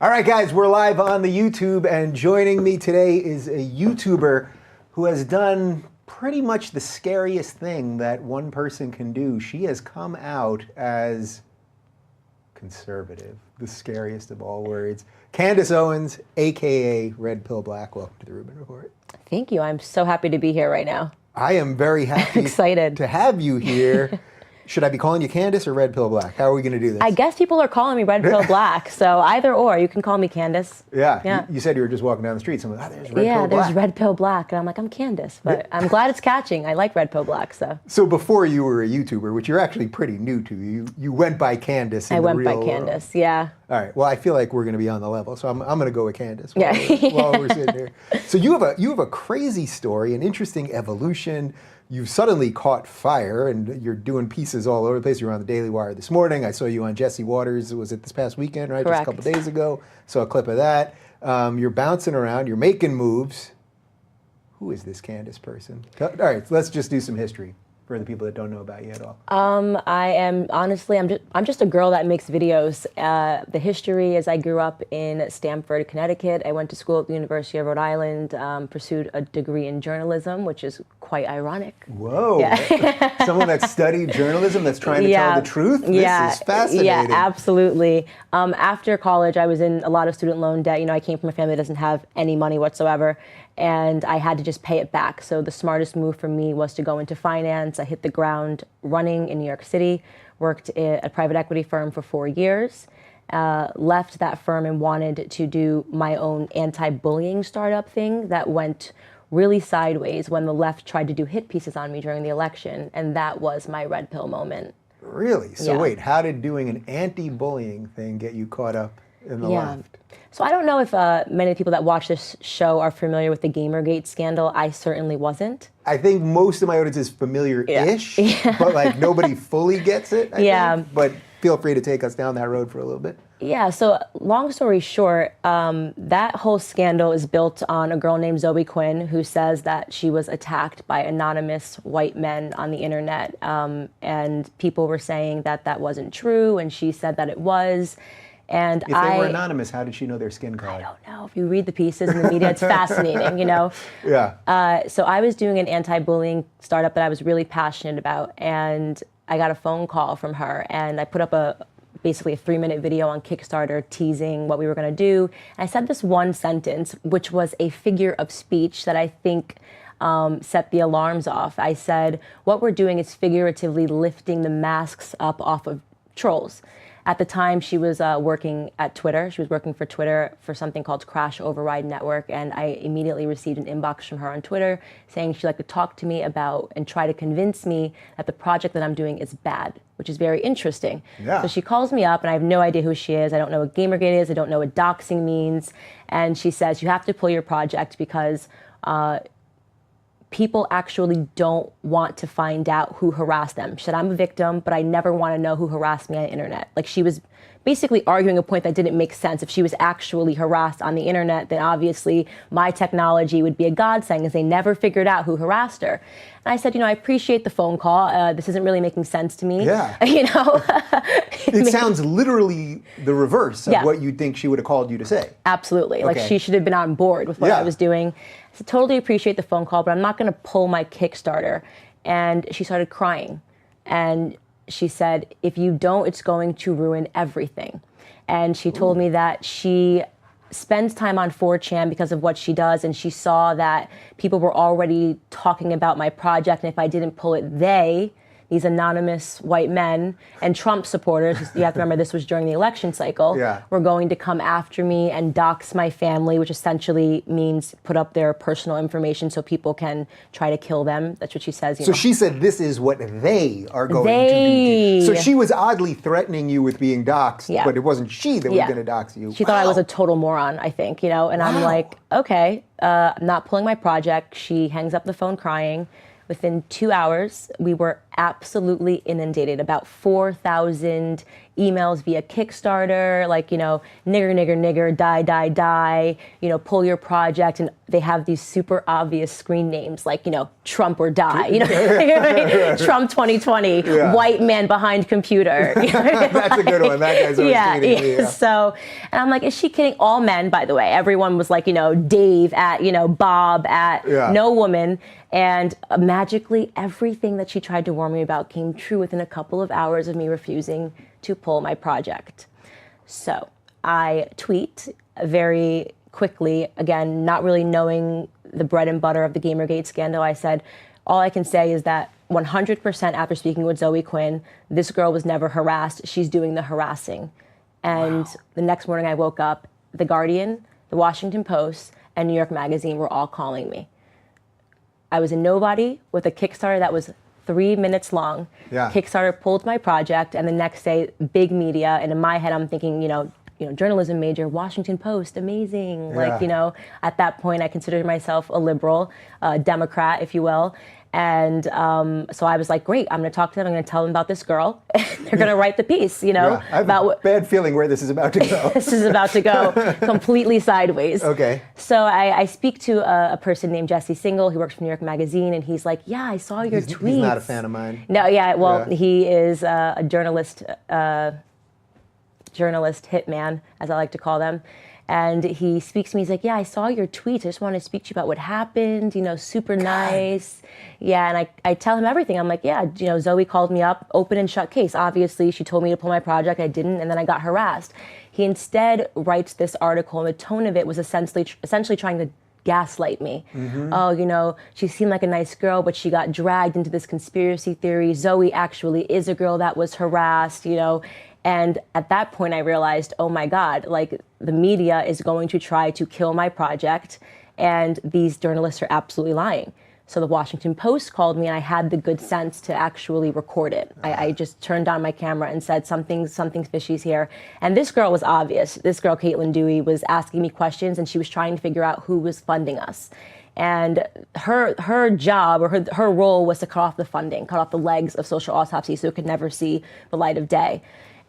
All right, guys, we're live on the YouTube, and joining me today is a YouTuber who has done pretty much the scariest thing that one person can do. She has come out as conservative, the scariest of all words. Candace Owens, AKA Red Pill Black. Welcome to the Rubin Report. Thank you. I'm so happy to be here right now. I am very happy excited to have you here. Should I be calling you Candace or Red Pill Black? How are we going to do this? I guess people are calling me Red Pill Black, so either or. You can call me Candace. Yeah. You said you were just walking down the street. Someone, there's Red Pill Black. Yeah, there's Red Pill Black. And I'm like, I'm Candace. But I'm glad it's catching. I like Red Pill Black, so. So before you were a YouTuber, which you're actually pretty new to, you went by Candace in the real world. I went by Candace, yeah. All right. Well, I feel like we're going to be on the level, so I'm going to go with Candace while we're sitting here. So you have a crazy story, an interesting evolution. You suddenly caught fire, and you're doing pieces all over the place. You were on the Daily Wire this morning. I saw you on Jesse Waters. Was it this past weekend, right? Correct. Just a couple days ago. Saw a clip of that. You're bouncing around. You're making moves. Who is this Candace person? All right, let's just do some history for the people that don't know about you at all. I'm just a girl that makes videos. The history is I grew up in Stamford, Connecticut. I went to school at the University of Rhode Island, pursued a degree in journalism, which is quite ironic. Whoa. Yeah. Someone that studied journalism that's trying to tell the truth? This is fascinating. Yeah, absolutely. After college, I was in a lot of student loan debt. You know, I came from a family that doesn't have any money whatsoever, and I had to just pay it back. So the smartest move for me was to go into finance. I hit the ground running in New York City, worked at a private equity firm for 4 years, left that firm and wanted to do my own anti-bullying startup thing that went really sideways when the left tried to do hit pieces on me during the election, and that was my red pill moment. Really? So wait, how did doing an anti-bullying thing get you caught up in the left? So I don't know if many people that watch this show are familiar with the Gamergate scandal. I certainly wasn't. I think most of my audience is familiar-ish, but like nobody fully gets it, I think. But feel free to take us down that road for a little bit. Yeah, so long story short, that whole scandal is built on a girl named Zoe Quinn who says that she was attacked by anonymous white men on the internet. And people were saying that that wasn't true, and she said that it was. And if they were anonymous, how did she know their skin color? I don't know. If you read the pieces in the media, it's fascinating, you know? Yeah. So I was doing an anti-bullying startup that I was really passionate about, and I got a phone call from her, and I put up basically a 3-minute video on Kickstarter teasing what we were going to do. And I said this one sentence, which was a figure of speech that I think set the alarms off. I said, what we're doing is figuratively lifting the masks up off of trolls. At the time, she was working at Twitter. She was working for Twitter for something called Crash Override Network, and I immediately received an inbox from her on Twitter saying she'd like to talk to me about and try to convince me that the project that I'm doing is bad, which is very interesting. Yeah. So she calls me up, and I have no idea who she is. I don't know what Gamergate is. I don't know what doxing means. And she says, you have to pull your project because people actually don't want to find out who harassed them. She said, I'm a victim, but I never want to know who harassed me on the internet. Like, she was basically arguing a point that didn't make sense. If she was actually harassed on the internet, then obviously my technology would be a godsend, because they never figured out who harassed her. And I said, you know, I appreciate the phone call. This isn't really making sense to me. Yeah. You know? It sounds literally the reverse of what you'd think she would have called you to say. Absolutely. Okay. Like, she should have been on board with what I was doing. So totally appreciate the phone call, but I'm not going to pull my Kickstarter. And she started crying. And she said, if you don't, it's going to ruin everything. And she told me that she spends time on 4chan because of what she does, and she saw that people were already talking about my project, and if I didn't pull it, these anonymous white men and Trump supporters, you have to remember this was during the election cycle, were going to come after me and dox my family, which essentially means put up their personal information so people can try to kill them. That's what she says. You know. She said this is what they are going to do. So she was oddly threatening you with being doxed, but it wasn't she that was going to dox you. She thought I was a total moron, I think, you know, and I'm like, okay, I'm not pulling my project. She hangs up the phone crying. Within 2 hours, we were absolutely inundated. About 4,000 emails via Kickstarter, like, nigger, nigger, nigger, die, die, die, pull your project. And they have these super obvious screen names like, Trump or die, Trump 2020, white man behind computer. That's a good one. That guy's always tweeting me. Yeah. So, and I'm like, is she kidding? All men, by the way. Everyone was like, Dave at, Bob at, no woman. And magically, everything that she tried to warn me about came true within a couple of hours of me refusing to pull my project. So I tweet very quickly, again, not really knowing the bread and butter of the Gamergate scandal. I said, all I can say is that 100% after speaking with Zoe Quinn, this girl was never harassed. She's doing the harassing. And the next morning I woke up, The Guardian, The Washington Post, and New York Magazine were all calling me. I was a nobody with a Kickstarter that was 3 minutes long. Yeah. Kickstarter pulled my project, and the next day, big media. And in my head, I'm thinking, journalism major, Washington Post, amazing. Yeah. Like, at that point, I considered myself a liberal, Democrat, if you will. And so I was like, great, I'm going to talk to them. I'm going to tell them about this girl. They're going to write the piece, I have a bad feeling where this is about to go. This is about to go completely sideways. Okay. So I speak to a person named Jesse Single. He works for New York Magazine, and he's like, yeah, I saw your tweets. He's not a fan of mine. No, he is a journalist hitman, as I like to call them. And he speaks to me, he's like, yeah, I saw your tweets. I just wanted to speak to you about what happened, super nice. Yeah, and I tell him everything. I'm like, yeah, Zoe called me up, open and shut case. Obviously, she told me to pull my project. I didn't, and then I got harassed. He instead writes this article, and the tone of it was essentially trying to gaslight me. Mm-hmm. Oh, she seemed like a nice girl, but she got dragged into this conspiracy theory. Zoe actually is a girl that was harassed, And at that point, I realized, oh my God, like the media is going to try to kill my project, and these journalists are absolutely lying. So the Washington Post called me, and I had the good sense to actually record it. I just turned on my camera and said, something fishy's here. And this girl was obvious. This girl, Caitlin Dewey, was asking me questions, and she was trying to figure out who was funding us. And her job, or her role, was to cut off the funding, cut off the legs of Social Autopsy so it could never see the light of day.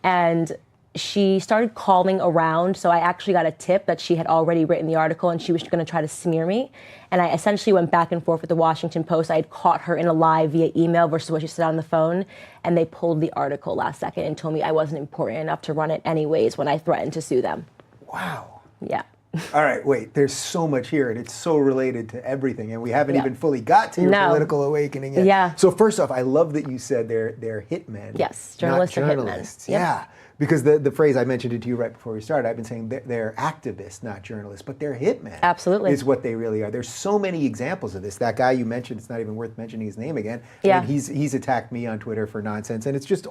And she started calling around, so I actually got a tip that she had already written the article and she was going to try to smear me. And I essentially went back and forth with the Washington Post. I had caught her in a lie via email versus what she said on the phone, and they pulled the article last second and told me I wasn't important enough to run it anyways when I threatened to sue them. Wow. Yeah. All right, wait, there's so much here, and it's so related to everything, and we haven't even fully got to your political awakening yet. Yeah. So first off, I love that you said they're hitmen. Yes, journalists not are journalists. hitmen. Yep. Yeah, because the phrase, I mentioned it to you right before we started, I've been saying they're activists, not journalists, but they're hitmen. Absolutely. Is what they really are. There's so many examples of this. That guy you mentioned, it's not even worth mentioning his name again. Yeah. I mean, he's attacked me on Twitter for nonsense, and it's just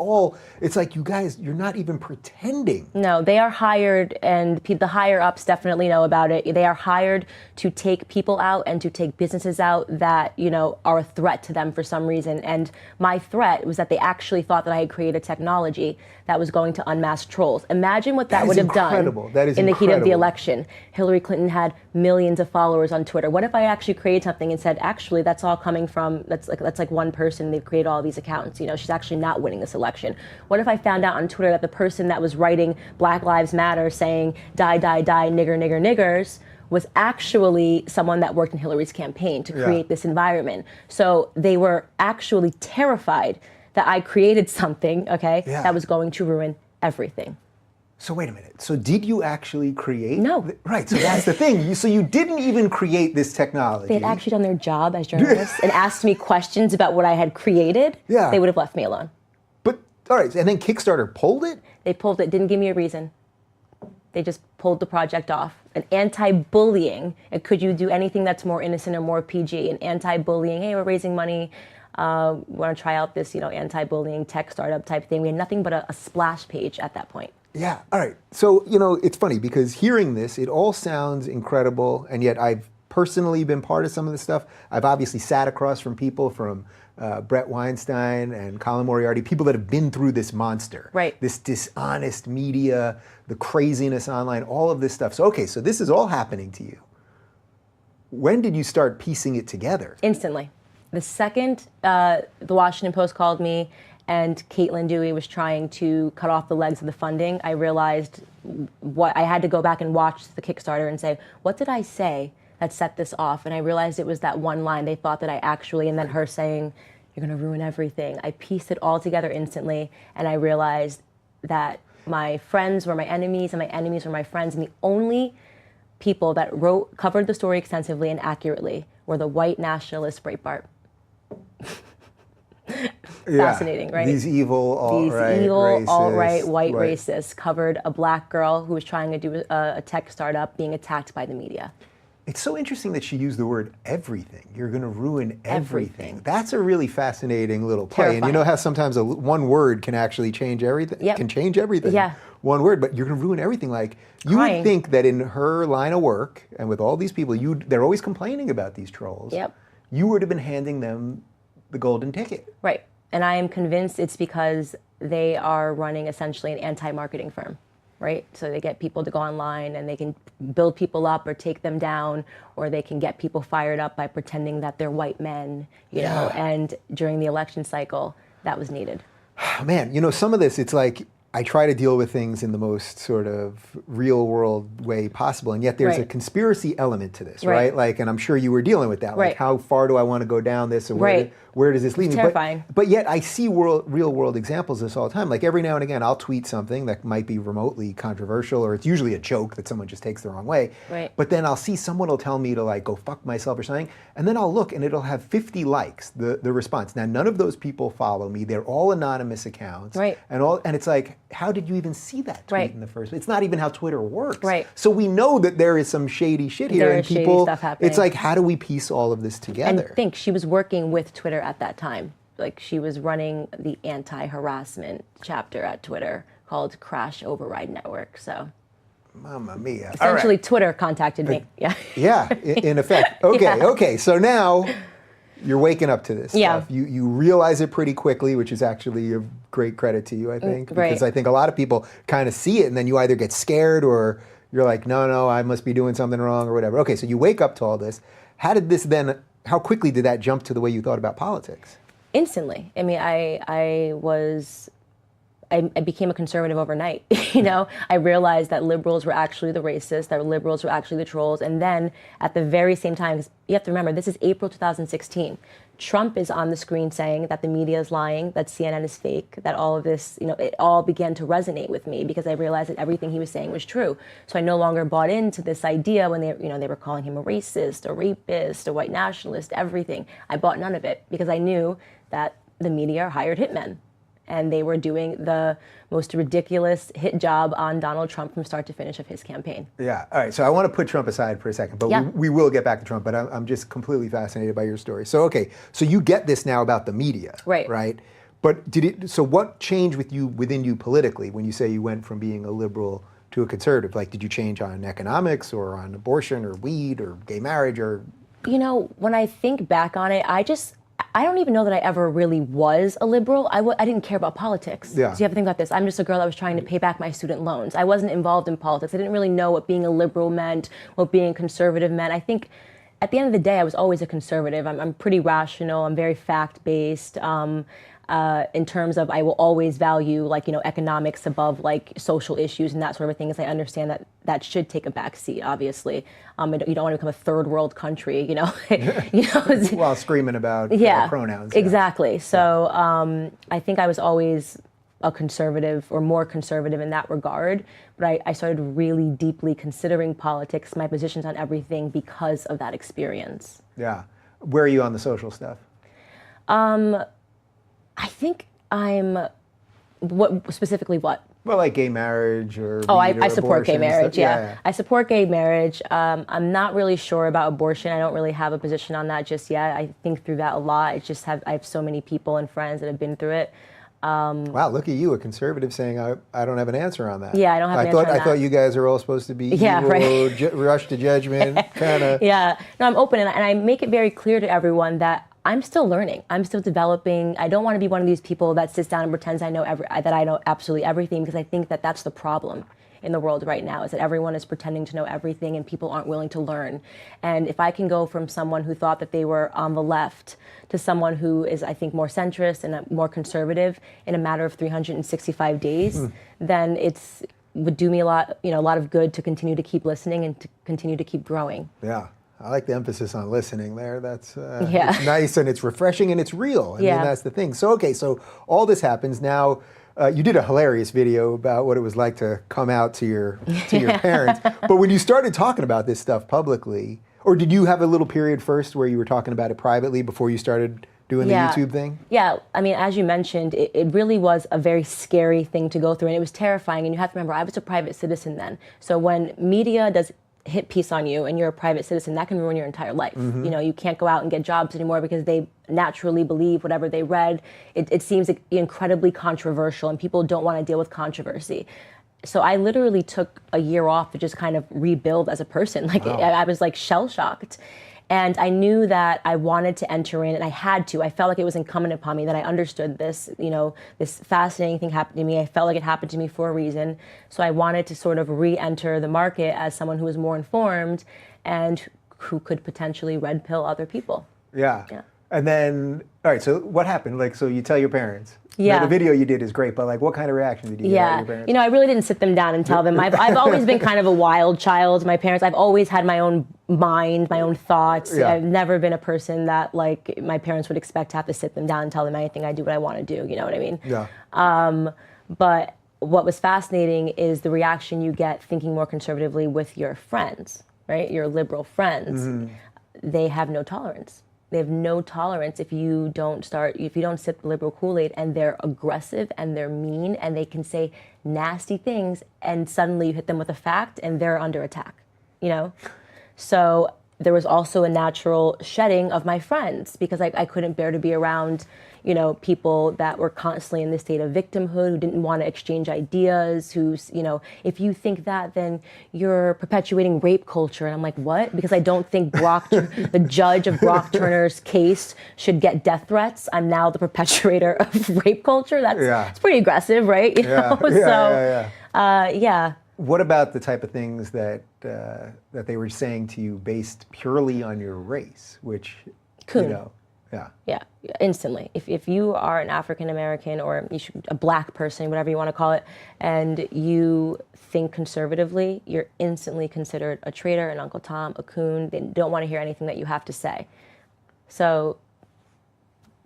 it's like, you guys, you're not even pretending. No, they are hired, and the higher-ups definitely know about it. They are hired to take people out and to take businesses out that, are a threat to them for some reason. And my threat was that they actually thought that I had created technology that was going to unmask trolls. Imagine what that would have done in the heat of the election. Hillary Clinton had millions of followers on Twitter. What if I actually created something and said, actually, that's all coming from, that's like one person, they've created all these accounts. She's actually not winning this election. What if I found out on Twitter that the person that was writing Black Lives Matter saying, die, die, die, nigger, nigger, niggers, was actually someone that worked in Hillary's campaign to create this environment. So they were actually terrified that I created something, that was going to ruin everything. So wait a minute. So did you actually create? No. Right, so that's the thing. So you didn't even create this technology. They had actually done their job as journalists and asked me questions about what I had created. Yeah. They would have left me alone. But, all right, and then Kickstarter pulled it? They pulled it, didn't give me a reason. They just pulled the project off. An anti-bullying, and could you do anything that's more innocent or more PG? An anti-bullying, hey, we're raising money, we want to try out this, anti-bullying tech startup type thing. We had nothing but a splash page at that point. Yeah, all right. So, it's funny because hearing this, it all sounds incredible, and yet I've personally been part of some of this stuff. I've obviously sat across from people from Brett Weinstein and Colin Moriarty, people that have been through this monster. Right. This dishonest media, the craziness online, all of this stuff. So, okay, so this is all happening to you. When did you start piecing it together? Instantly. The second the Washington Post called me and Caitlin Dewey was trying to cut off the legs of the funding, I realized what I had to go back and watch the Kickstarter and say, what did I say that set this off? And I realized it was that one line. They thought that I actually, and then her saying, you're going to ruin everything. I pieced it all together instantly, and I realized that my friends were my enemies and my enemies were my friends, and the only people that covered the story extensively and accurately were the white nationalist Breitbart. Fascinating, right? These evil alt-right white racists covered a black girl who was trying to do a tech startup being attacked by the media. It's so interesting that she used the word everything. You're going to ruin everything. That's a really fascinating little play. Terrifying. And you know how sometimes one word can actually change everything? Yep. Can change everything. Yeah. One word, but you're going to ruin everything. Like, you would think that in her line of work and with all these people, they're always complaining about these trolls. Yep. You would have been handing them the golden ticket. Right. And I am convinced it's because they are running essentially an anti-marketing firm, right? So they get people to go online and they can build people up or take them down, or they can get people fired up by pretending that they're white men, you know, and during the election cycle, that was needed. Man, you know, some of this, it's like, I try to deal with things in the most sort of real world way possible, and yet there's a conspiracy element to this, right? Like, and I'm sure you were dealing with that. Like, how far do I want to go down this, or where does this lead me? Terrifying. But yet I see real world examples of this all the time. Like, every now and again, I'll tweet something that might be remotely controversial, or it's usually a joke that someone just takes the wrong way. Right. But then I'll see someone will tell me to like go fuck myself or something, and then I'll look and it'll have 50 likes, the response. Now, none of those people follow me. They're all anonymous accounts. Right. And it's like, how did you even see that tweet in the first place? It's not even how Twitter works. Right. So we know that there is some shady shit here, There and is shady people. stuff happening. It's like, how do we piece all of this together? And think, she was working with Twitter at that time. Like, she was running the anti-harassment chapter at Twitter called Crash Override Network. So, Mamma mia! essentially, Twitter contacted me. Yeah. Yeah. In effect. Okay. Okay. So now you're waking up to this stuff. You realize it pretty quickly, which is actually a great credit to you, I think, because I think a lot of people kind of see it and then you either get scared or you're like, no, I must be doing something wrong or whatever. Okay, so you wake up to all this. How quickly did that jump to the way you thought about politics? Instantly. I mean, I became a conservative overnight. You know, I realized that liberals were actually the racists, that liberals were actually the trolls. And then at the very same time, 'cause you have to remember, this is April 2016. Trump is on the screen saying that the media is lying, that CNN is fake, that all of this, you know, it all began to resonate with me because I realized that everything he was saying was true. So I no longer bought into this idea when they were calling him a racist, a rapist, a white nationalist, everything. I bought none of it because I knew that the media hired hitmen. And they were doing the most ridiculous hit job on Donald Trump from start to finish of his campaign. Yeah. All right. So I want to put Trump aside for a second, but we will get back to Trump. But I'm just completely fascinated by your story. So, okay. So you get this now about the media. Right. Right. But so what changed within you politically when you say you went from being a liberal to a conservative? Like, did you change on economics or on abortion or weed or gay marriage or? You know, when I think back on it, I don't even know that I ever really was a liberal. I didn't care about politics. Yeah. So you have to think about this. I'm just a girl that was trying to pay back my student loans. I wasn't involved in politics. I didn't really know what being a liberal meant, what being conservative meant. I think at the end of the day, I was always a conservative. I'm pretty rational. I'm very fact-based. In terms of, I will always value, like, you know, economics above like social issues and that sort of thing, because I understand that should take a back seat, obviously. You don't want to become a third world country, you know. While screaming about pronouns. Exactly. So I think I was always a conservative, or more conservative in that regard. But I started really deeply considering politics, my positions on everything, because of that experience. Yeah. Where are you on the social stuff? I think specifically what? Well, like gay marriage or I support gay marriage, yeah. I support gay marriage. I'm not really sure about abortion. I don't really have a position on that just yet. I think through that a lot. I have so many people and friends that have been through it. Wow, look at you, a conservative saying, I don't have an answer on that. Yeah, I don't have an answer on that. I thought you guys are all supposed to be rush to judgment, kind of. Yeah, no, I'm open, and I make it very clear to everyone that I'm still learning. I'm still developing. I don't want to be one of these people that sits down and pretends I know absolutely everything, because I think that that's the problem. in the world right now, is that everyone is pretending to know everything and people aren't willing to learn. And if I can go from someone who thought that they were on the left to someone who is, I think, more centrist and more conservative in a matter of 365 days, then would do me a lot, a lot of good to continue to keep listening and to continue to keep growing. Yeah. I like the emphasis on listening there. That's it's nice and it's refreshing and it's real. I mean, that's the thing. So, okay, so all this happens now. You did a hilarious video about what it was like to come out to your parents. But when you started talking about this stuff publicly, or did you have a little period first where you were talking about it privately before you started doing the YouTube thing? Yeah, I mean, as you mentioned, it really was a very scary thing to go through, and it was terrifying. And you have to remember, I was a private citizen then. So when media does hit piece on you and you're a private citizen, that can ruin your entire life. You can't go out and get jobs anymore because they naturally believe whatever they read. It seems incredibly controversial, and people don't want to deal with controversy. So I literally took a year off to just kind of rebuild as a person. I was like shell-shocked. And I knew that I wanted to enter in, and I had to. I felt like it was incumbent upon me that I understood this, this fascinating thing happened to me. I felt like it happened to me for a reason. So I wanted to sort of re-enter the market as someone who was more informed and who could potentially red pill other people. Yeah. And then, all right, so what happened? So you tell your parents. Yeah. The video you did is great, but what kind of reaction did you get out of your parents? I really didn't sit them down and tell them. I've always been kind of a wild child. My parents, I've always had my own mind, my own thoughts. Yeah. I've never been a person that my parents would expect to have to sit them down and tell them anything. I do what I want to do, you know what I mean? Yeah. But what was fascinating is the reaction you get thinking more conservatively with your friends, right? Your liberal friends. They have no tolerance. They have no tolerance if you don't sip the liberal Kool-Aid, and they're aggressive and they're mean and they can say nasty things, and suddenly you hit them with a fact and they're under attack, So there was also a natural shedding of my friends because I couldn't bear to be around, people that were constantly in this state of victimhood, who didn't want to exchange ideas, if you think that, then you're perpetuating rape culture. And I'm like, what? Because I don't think the judge of Brock Turner's case should get death threats. I'm now the perpetuator of rape culture. It's pretty aggressive, right? What about the type of things that they were saying to you based purely on your race, which, Yeah, instantly. If you are an African American or a black person, whatever you want to call it, and you think conservatively, you're instantly considered a traitor, an Uncle Tom, a coon. They don't want to hear anything that you have to say. So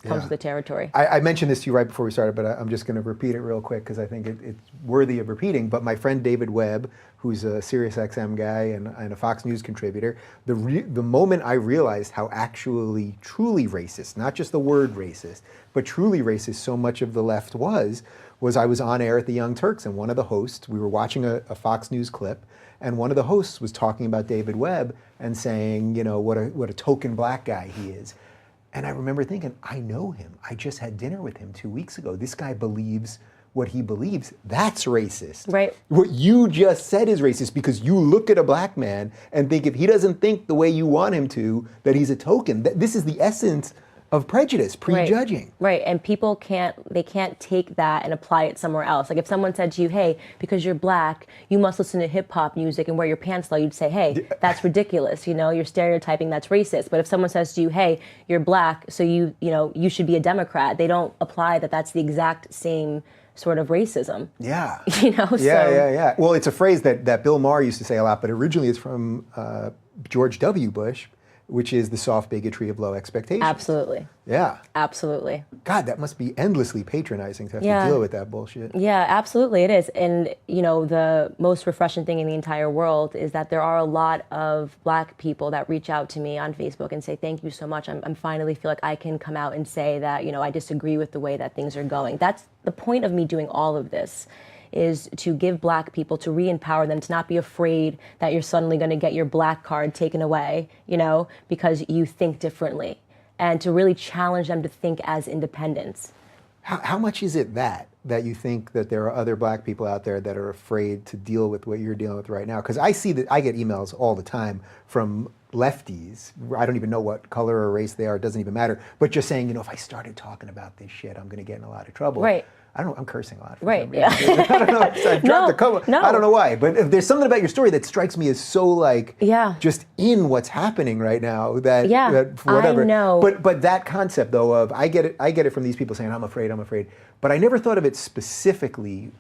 comes with the territory. I mentioned this to you right before we started, but I'm just going to repeat it real quick because I think it's worthy of repeating. But my friend David Webb, who's a SiriusXM guy and a Fox News contributor, the moment I realized how actually truly racist, not just the word racist, but truly racist so much of the left was I was on air at the Young Turks, and one of the hosts, we were watching a Fox News clip, and one of the hosts was talking about David Webb and saying, what a token black guy he is. And I remember thinking, I know him. I just had dinner with him 2 weeks ago. This guy believes what he believes. That's racist. Right. What you just said is racist because you look at a black man and think if he doesn't think the way you want him to, that he's a token. This is the essence of prejudice, prejudging. Right, and people can't take that and apply it somewhere else. Like if someone said to you, hey, because you're black, you must listen to hip hop music and wear your pants low, you'd say, hey, that's ridiculous, you're stereotyping, that's racist. But if someone says to you, hey, you're black, so you should be a Democrat, they don't apply that that's the exact same sort of racism. Yeah. Yeah. Well, it's a phrase that Bill Maher used to say a lot, but originally it's from George W. Bush, which is the soft bigotry of low expectations. Absolutely. Yeah. Absolutely. God, that must be endlessly patronizing to have to deal with that bullshit. Yeah, absolutely it is. And, the most refreshing thing in the entire world is that there are a lot of black people that reach out to me on Facebook and say, thank you so much. I'm finally feel like I can come out and say that, I disagree with the way that things are going. That's the point of me doing all of this, is to give black people, to re-empower them, to not be afraid that you're suddenly going to get your black card taken away, because you think differently, and to really challenge them to think as independents. How much is it that you think that there are other black people out there that are afraid to deal with what you're dealing with right now? Because I see that I get emails all the time from lefties, I don't even know what color or race they are, it doesn't even matter, but just saying, if I started talking about this shit, I'm going to get in a lot of trouble. Right. I'm cursing a lot. Right. Yeah. I don't know. I've dropped a couple. No. I don't know why, but if there's something about your story that strikes me as so just in what's happening right now that whatever. I know. But that concept though of I get it from these people saying I'm afraid, but I never thought of it specifically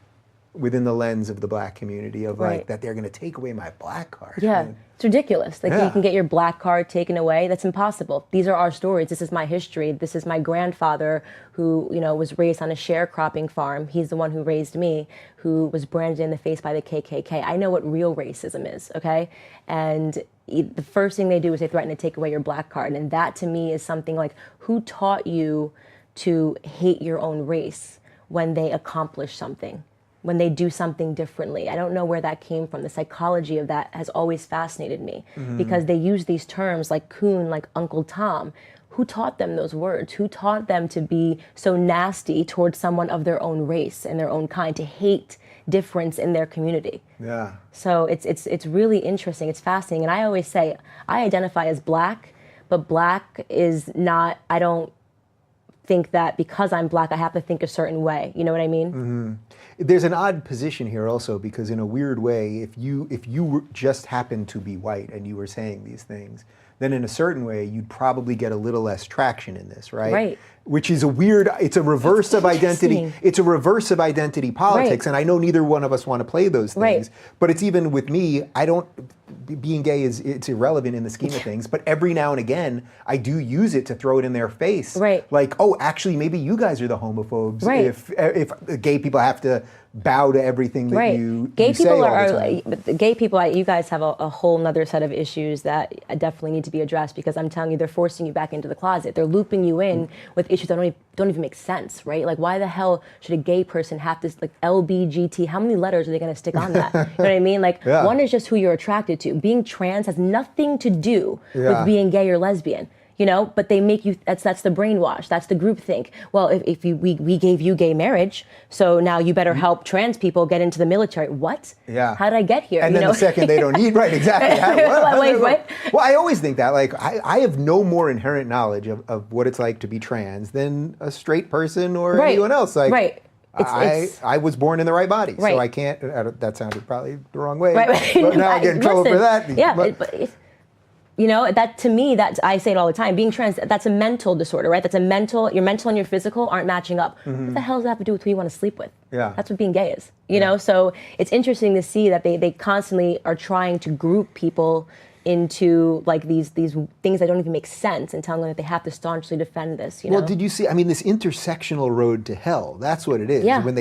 within the lens of the black community of that they're going to take away my black card. Yeah. I mean, it's ridiculous. You can get your black card taken away. That's impossible. These are our stories. This is my history. This is my grandfather who, was raised on a sharecropping farm. He's the one who raised me, who was branded in the face by the KKK. I know what real racism is, okay? And the first thing they do is they threaten to take away your black card. And that to me is something like, who taught you to hate your own race when they accomplish something? When they do something differently. I don't know where that came from. The psychology of that has always fascinated me because they use these terms like coon, like Uncle Tom. Who taught them those words? Who taught them to be so nasty towards someone of their own race and their own kind, to hate difference in their community? Yeah. So it's really interesting. It's fascinating. And I always say I identify as black, but black is not, I don't think that because I'm black, I have to think a certain way. You know what I mean? Mm-hmm. There's an odd position here also because in a weird way, if you just happened to be white and you were saying these things, then in a certain way, you'd probably get a little less traction in this, right? Right. Which is it's a reverse of identity. It's a reverse of identity politics. Right. And I know neither one of us want to play those things, right. But it's even with me, being gay it's irrelevant in the scheme of things, but every now and again, I do use it to throw it in their face. Right. Like, oh, actually, maybe you guys are the homophobes right. if gay people have to bow to everything that right. you gay you people say all are the time. But gay people, you guys have a whole nother set of issues that definitely need to be addressed because I'm telling you, they're forcing you back into the closet. They're looping you in with issues that don't even make sense, right? Like, why the hell should a gay person have this, like, LBGT? How many letters are they going to stick on that? You know what I mean? Like, one is just who you're attracted to. Being trans has nothing to do with being gay or lesbian. But they make you, that's the brainwash, that's the groupthink. Well, if we gave you gay marriage, so now you better help trans people get into the military. What? Yeah. How did I get here? And then the second they don't need, right, exactly. Wait. Well, I always think that, like, I have no more inherent knowledge of what it's like to be trans than a straight person or anyone else. Like, right. I was born in the right body, right. So I can't, that sounded probably the wrong way. Right. But now I get in trouble for that. Yeah, that to me, that I say it all the time, being trans, that's a mental disorder, right? Your mental and your physical aren't matching up. What the hell does that have to do with who you want to sleep with? Yeah. That's what being gay is, you know? So it's interesting to see that they constantly are trying to group people into like these things that don't even make sense and telling them that they have to staunchly defend this, you know? Well, did you see, this intersectional road to hell, that's what it is. Yeah. When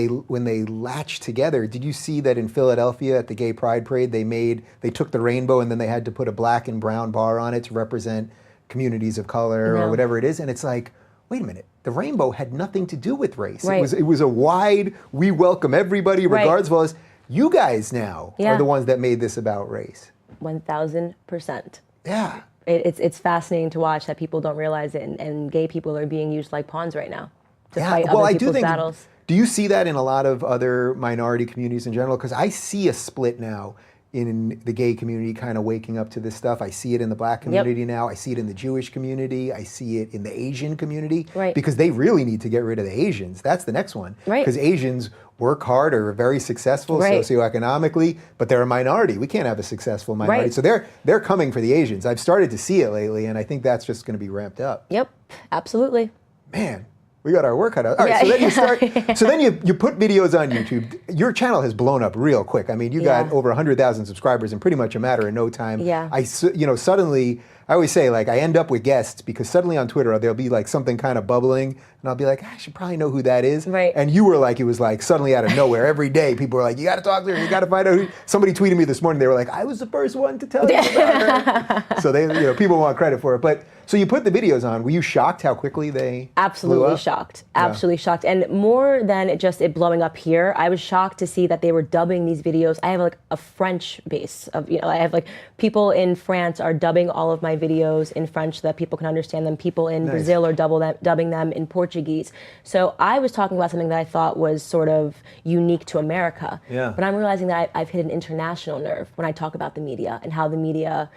they latch together, did you see that in Philadelphia at the Gay Pride Parade, they took the rainbow and then they had to put a black and brown bar on it to represent communities of color or whatever it is, and it's like, wait a minute, the rainbow had nothing to do with race. Right. It was a wide, we welcome everybody regardless of all this. You guys now are the ones that made this about race. 1,000%. Yeah. It's fascinating to watch that people don't realize it, and gay people are being used like pawns right now to fight other people's battles. Do you see that in a lot of other minority communities in general? Because I see a split now in the gay community kind of waking up to this stuff. I see it in the black community now. I see it in the Jewish community. I see it in the Asian community. Right. Because they really need to get rid of the Asians. That's the next one. Right. Because Asians work hard, are very successful socioeconomically, but they're a minority. We can't have a successful minority. Right. So they're coming for the Asians. I've started to see it lately, and I think that's just going to be ramped up. Yep, absolutely. Man. We got our work cut out. All right, so then you start. So then you put videos on YouTube. Your channel has blown up real quick. You got over 100,000 subscribers in pretty much a matter of no time. Yeah. Suddenly, I always say, like, I end up with guests because suddenly on Twitter there'll be like something kind of bubbling, and I'll be like, I should probably know who that is. Right. And you were like, it was like suddenly out of nowhere. Every day people were like, you got to talk to her. You got to find out who. Somebody tweeted me this morning. They were like, I was the first one to tell you about her. So people want credit for it, but. So you put the videos on. Were you shocked how quickly they Absolutely blew up? shocked. Absolutely shocked. And more than it blowing up here, I was shocked to see that they were dubbing these videos. I have like a French base of, I have like people in France are dubbing all of my my videos in French so that people can understand them. People in Brazil are dubbing them in Portuguese. So I was talking about something that I thought was sort of unique to America. Yeah. But I'm realizing that I've hit an international nerve when I talk about the media and how the media,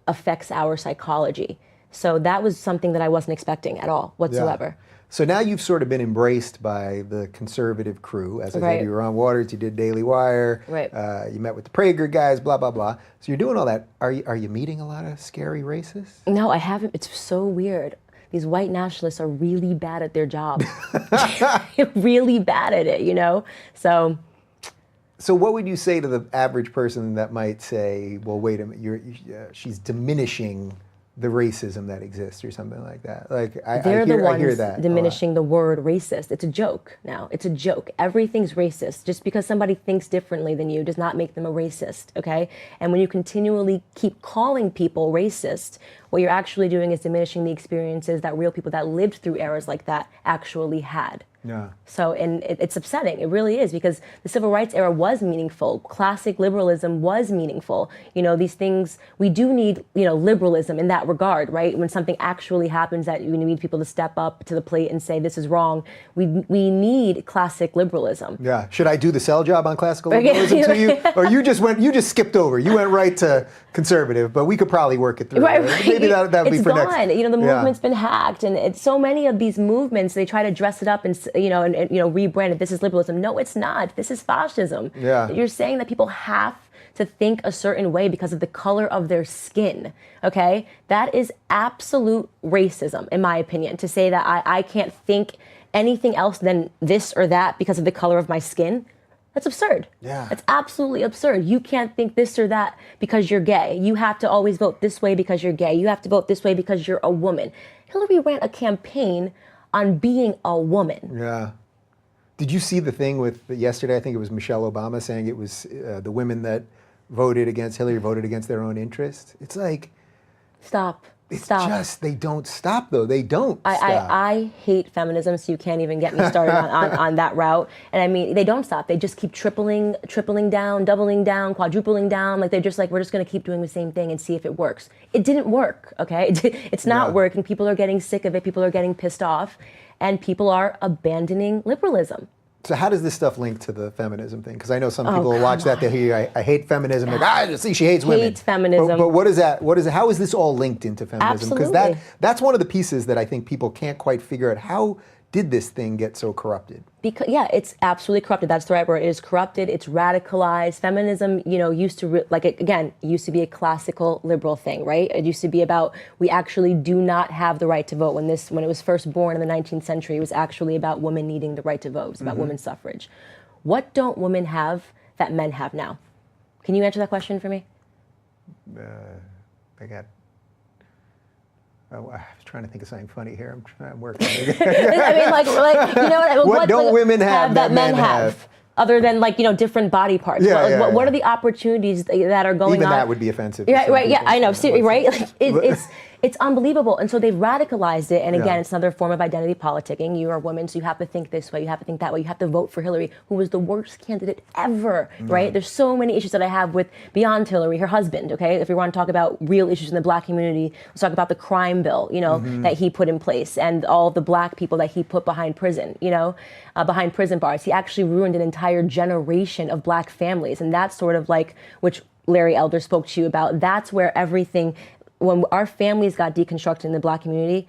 affects our psychology. So that was something that I wasn't expecting at all whatsoever. Yeah. So now you've sort of been embraced by the conservative crew. As I said, you were on Waters, you did Daily Wire, you met with the Prager guys, blah, blah, blah. So you're doing all that. Are you meeting a lot of scary racists? No, I haven't. It's so weird. These white nationalists are really bad at their job. Really bad at it, So what would you say to the average person that might say, well, wait a minute, she's diminishing the racism that exists or something like that? Like, I hear that diminishing the word racist. It's a joke now. It's a joke. Everything's racist. Just because somebody thinks differently than you does not make them a racist, okay? And when you continually keep calling people racist, what you're actually doing is diminishing the experiences that real people that lived through eras like that actually had. Yeah. So, and it's upsetting. It really is, because the civil rights era was meaningful. Classic liberalism was meaningful. These things, we do need, liberalism in that regard, right? When something actually happens that you need people to step up to the plate and say, this is wrong, we need classic liberalism. Yeah. Should I do the sell job on classical liberalism to you? Or you just skipped over. You went right to conservative, but we could probably work it through. Right. Maybe that would be for gone. next. The movement's been hacked, and so many of these movements, they try to dress it up and rebrand it. This is liberalism. No, it's not. This is fascism. Yeah. You're saying that people have to think a certain way because of the color of their skin. Okay, that is absolute racism, in my opinion. To say that I can't think anything else than this or that because of the color of my skin. That's absurd. Yeah. That's absolutely absurd. You can't think this or that because you're gay. You have to always vote this way because you're gay. You have to vote this way because you're a woman. Hillary ran a campaign on being a woman. Yeah. Did you see the thing with yesterday? I think it was Michelle Obama saying it was the women that voted against Hillary voted against their own interests. It's like... Stop. It's just, they don't stop, though. They don't stop. I hate feminism, so you can't even get me started on that route. And I mean, they don't stop. They just keep tripling down, doubling down, quadrupling down. Like, they're just like, we're just going to keep doing the same thing and see if it works. It didn't work, okay? It's not working. People are getting sick of it. People are getting pissed off. And people are abandoning liberalism. So how does this stuff link to the feminism thing? Because I know some people will watch that, they hear, I hate feminism. Like, see, she hates women. Hates feminism. But what is that? How is this all linked into feminism? Absolutely. Because that's one of the pieces that I think people can't quite figure out. How did this thing get so corrupted? Because it's absolutely corrupted. That's the right word. It is corrupted. It's radicalized. Feminism, used to used to be a classical liberal thing, right? It used to be about, we actually do not have the right to vote. When it was first born in the 19th century, it was actually about women needing the right to vote. It was about women's suffrage. What don't women have that men have now? Can you answer that question for me? I was trying to think of something funny here. I'm working. I mean, what don't women have that men have? Other than different body parts. What are the opportunities that are going on? Even that would be offensive. Yeah, right. Yeah, I know. Seriously, right? It's unbelievable. And so they've radicalized it. And again, it's another form of identity politicking. You are a woman, so you have to think this way. You have to think that way. You have to vote for Hillary, who was the worst candidate ever, right? There's so many issues that I have with beyond Hillary, her husband, okay? If we want to talk about real issues in the black community, let's talk about the crime bill, that he put in place and all the black people that he put behind prison, behind prison bars. He actually ruined an entire generation of black families. And that's sort of which Larry Elder spoke to you about. That's where everything... When our families got deconstructed in the black community,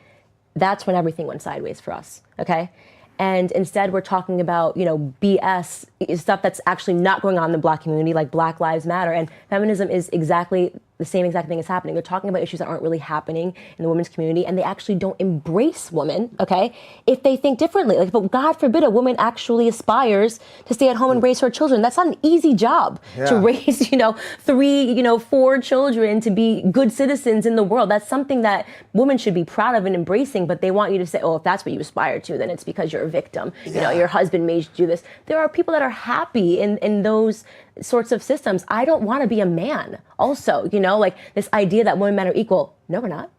that's when everything went sideways for us, okay? And instead we're talking about, BS, stuff that's actually not going on in the black community, like Black Lives Matter. And feminism is exactly the same exact thing is happening. They're talking about issues that aren't really happening in the women's community, and they actually don't embrace women, okay, if they think differently. But God forbid a woman actually aspires to stay at home and raise her children. That's not an easy job to raise, 3, 4 children to be good citizens in the world. That's something that women should be proud of and embracing, but they want you to say, oh, if that's what you aspire to, then it's because you're a victim. Your husband made you do this. There are people that are happy in those sorts of systems. I don't want to be a man also, this idea that women and men are equal. No, we're not.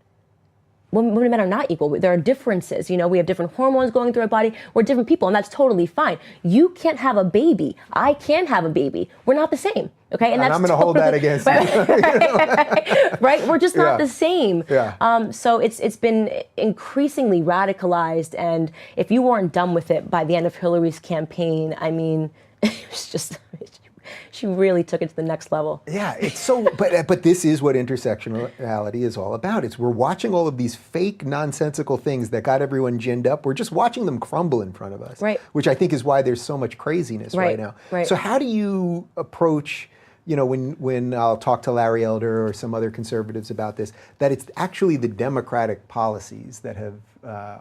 women and men are not equal. There are differences. You know, we have different hormones going through our body. We're different people, and that's totally fine. You can't have a baby. I can have a baby. We're not the same. Okay, and that's I'm going to hold that against you. Right? We're just not the same. Yeah. So it's been increasingly radicalized, and if you weren't done with it by the end of Hillary's campaign, I mean, it was just. She really took it to the next level. Yeah, it's so, but this is what intersectionality is all about. It's we're watching all of these fake, nonsensical things that got everyone ginned up. We're just watching them crumble in front of us, right? Which I think is why there's so much craziness right now. Right. So how do you approach, you know, when I'll talk to Larry Elder or some other conservatives about this, that it's actually the Democratic policies that have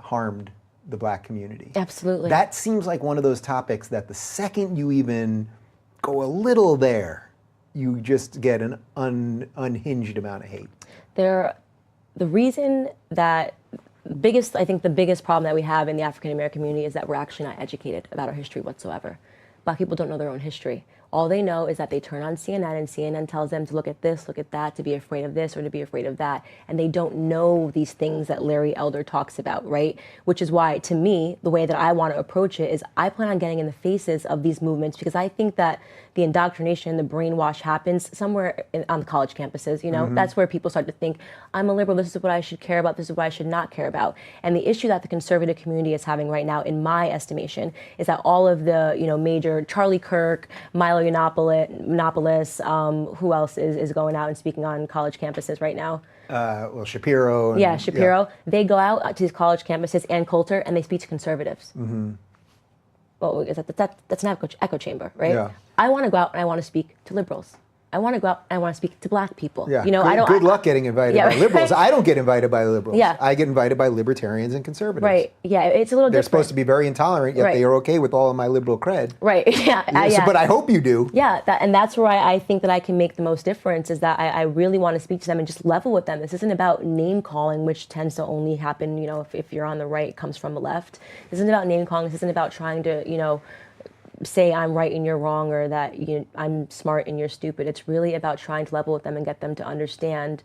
harmed the black community? Absolutely. That seems like one of those topics that the second you even go a little there, you just get an unhinged amount of hate. The reason that I think the biggest problem that we have in the African American community is that we're actually not educated about our history whatsoever. Black people don't know their own history. All they know is that they turn on CNN and CNN tells them to look at this, look at that, to be afraid of this or to be afraid of that. And they don't know these things that Larry Elder talks about, right? Which is why, to me, the way that I want to approach it is I plan on getting in the faces of these movements because I think that the indoctrination, the brainwash happens somewhere on the college campuses, you know? Mm-hmm. That's where people start to think, I'm a liberal, this is what I should care about, this is what I should not care about. And the issue that the conservative community is having right now, in my estimation, is that all of the, you know, major Charlie Kirk, Milo Yiannopoulos, who else is going out and speaking on college campuses right now? Well, Shapiro. Shapiro. Yeah. They go out to these college campuses, and Coulter, and they speak to conservatives. Mm-hmm. Well, that's an echo chamber, right? Yeah. I want to go out and I want to speak to liberals. I want to go out and I want to speak to black people. Yeah. You know, Good luck getting invited by liberals. I don't get invited by liberals. Yeah. I get invited by libertarians and conservatives. Right. Yeah. It's a little They're different. supposed to be very intolerant, yet they are okay with all of my liberal cred. Right. Yeah. So, but I hope you do. Yeah. And that's where I think that I can make the most difference is that I really want to speak to them and just level with them. This isn't about name calling, which tends to only happen, you know, if you're on the right, it comes from the left. This isn't about name calling. This isn't about trying to, you know, say I'm right and you're wrong or that I'm smart and you're stupid. It's really about trying to level with them and get them to understand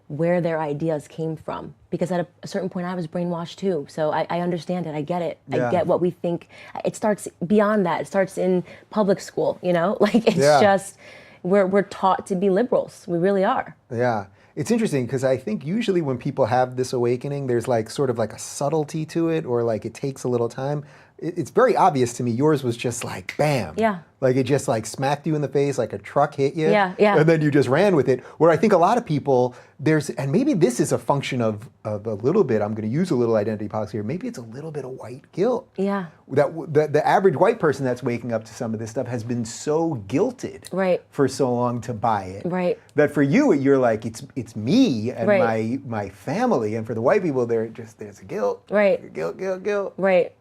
where their ideas came from. Because at a certain point I was brainwashed too. So I understand it. I get it. Yeah. I get what we think. It starts beyond that. It starts in public school, you know? Like it's just, we're taught to be liberals. We really are. Yeah. It's interesting because I think usually when people have this awakening, there's like sort of like a subtlety to it or like it takes a little time. It's very obvious to me. Yours was just like, bam. Yeah. Like it just like smacked you in the face, like a truck hit you. Yeah. And then you just ran with it. Where I think a lot of people, and maybe this is a function of a little bit, I'm going to use a little identity politics here, maybe it's a little bit of white guilt. Yeah. That the average white person that's waking up to some of this stuff has been so guilted for so long to buy it. Right. That for you, you're like, it's me and my family. And for the white people, there's a guilt. Right. Guilt. Right.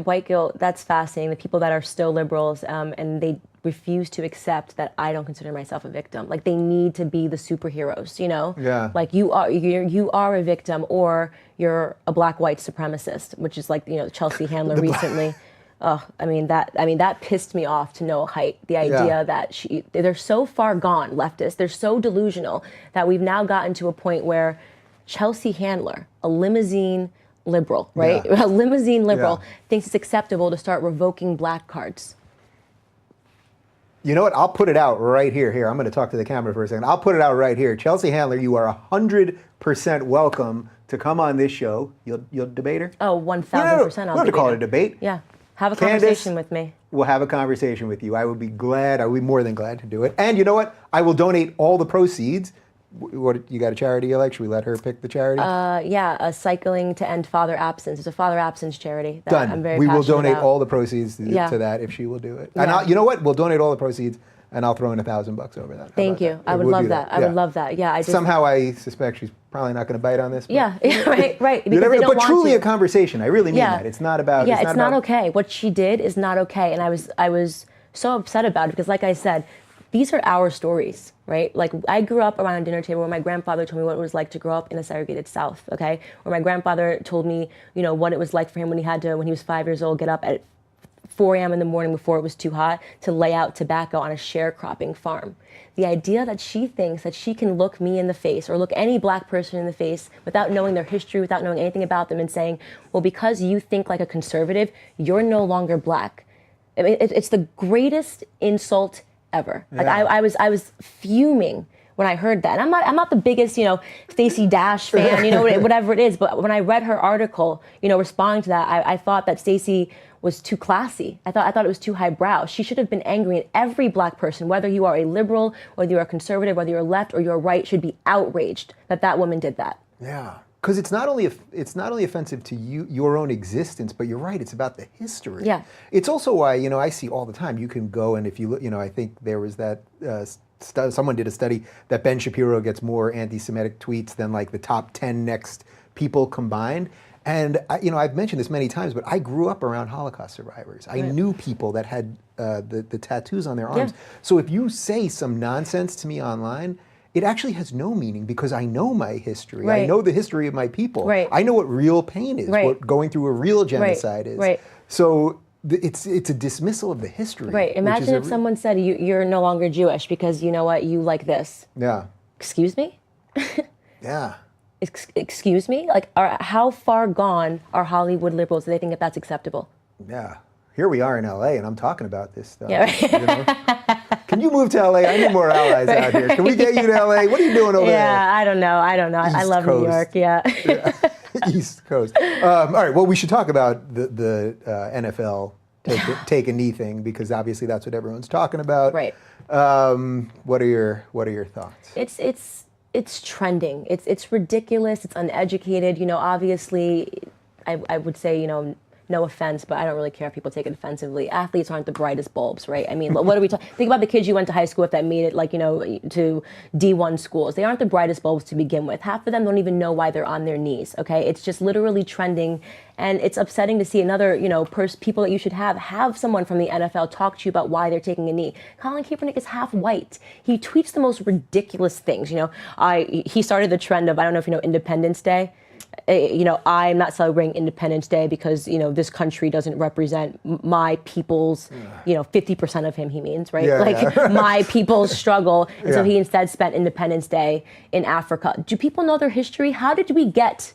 White guilt, that's fascinating. The people that are still liberals and they refuse to accept that I don't consider myself a victim. Like they need to be the superheroes, you know? Yeah. Like you are a victim or you're a black white supremacist, which is like, you know, Chelsea Handler recently. I mean that pissed me off to no height. The idea that they're so far gone, leftists, they're so delusional that we've now gotten to a point where Chelsea Handler, a limousine liberal, right? Yeah. A limousine liberal thinks it's acceptable to start revoking black cards. You know what? I'll put it out right here. Here, I'm going to talk to the camera for a second. I'll put it out right here. Chelsea Handler, you are 100% welcome to come on this show. You'll debate her? Oh, 1,000%. I'll debate her. We don't have to call it a debate. Yeah. Have a Candace, conversation with me. We'll have a conversation with you. I would be more than glad to do it. And you know what? I will donate all the proceeds. What, you got a charity you like? Should we let her pick the charity? Cycling to End Father Absence. It's a father absence charity. That Done. I'm very we will passionate donate about. all the proceeds to that if she will do it. And Yeah. you know what? We'll donate all the proceeds, and I'll throw in $1,000 over that. Thank you. I would love that. I would love that. Yeah. Somehow I suspect she's probably not going to bite on this. Yeah. Right. Because they don't but want truly to. a conversation. I really mean that. It's not about. Yeah. It's not okay. What she did is not okay, and I was so upset about it because, like I said, these are our stories, right? Like I grew up around a dinner table where my grandfather told me what it was like to grow up in a segregated South, okay? Where my grandfather told me, you know, what it was like for him when he was 5 years old, get up at 4 a.m. in the morning before it was too hot to lay out tobacco on a sharecropping farm. The idea that she thinks that she can look me in the face or look any black person in the face without knowing their history, without knowing anything about them, and saying, well, because you think like a conservative, you're no longer black. I mean, it's the greatest insult ever. Like I was fuming when I heard that. And I'm not the biggest, Stacey Dash fan, whatever it is. But when I read her article, responding to that, I thought that Stacey was too classy. I thought it was too highbrow. She should have been angry, and every black person, whether you are a liberal, whether you're a conservative, whether you're left or you're right, should be outraged that woman did that. Yeah. Because it's not only offensive to your own existence, but you're right, it's about the history. Yeah. It's also why, I see all the time, you can go and if you look, I think there was that, someone did a study that Ben Shapiro gets more anti-Semitic tweets than like the top 10 next people combined. And I've mentioned this many times, but I grew up around Holocaust survivors. I knew people that had the tattoos on their arms. Yeah. So if you say some nonsense to me online, it actually has no meaning because I know my history. Right. I know the history of my people. Right. I know what real pain is, Right. what going through a real genocide is. Right. So it's a dismissal of the history. Right. Imagine if someone said you're no longer Jewish because you know what, you like this. Yeah. Excuse me? Yeah. Excuse me? Like, how far gone are Hollywood liberals? Do they think that that's acceptable? Yeah. Here we are in LA and I'm talking about this stuff. Yeah, right. Can you move to LA? I need more allies out here. Can we get you to LA? What are you doing over there? Yeah, I don't know. I love Coast. New York, yeah. East Coast. All right, well, we should talk about the NFL take a knee thing because obviously that's what everyone's talking about. Right. What are your thoughts? It's trending. It's ridiculous. It's uneducated. Obviously, I would say, no offense, but I don't really care if people take it offensively. Athletes aren't the brightest bulbs, right? I mean, what are we talking? Think about the kids you went to high school with that made it, to D1 schools. They aren't the brightest bulbs to begin with. Half of them don't even know why they're on their knees, okay? It's just literally trending, and it's upsetting to see another, people that you should have someone from the NFL talk to you about why they're taking a knee. Colin Kaepernick is half white. He tweets the most ridiculous things, he started the trend of, I don't know if you know Independence Day. I'm not celebrating Independence Day because, this country doesn't represent my people's, 50% of him, he means, right? Yeah. My people's struggle. And so he instead spent Independence Day in Africa. Do people know their history? How did we get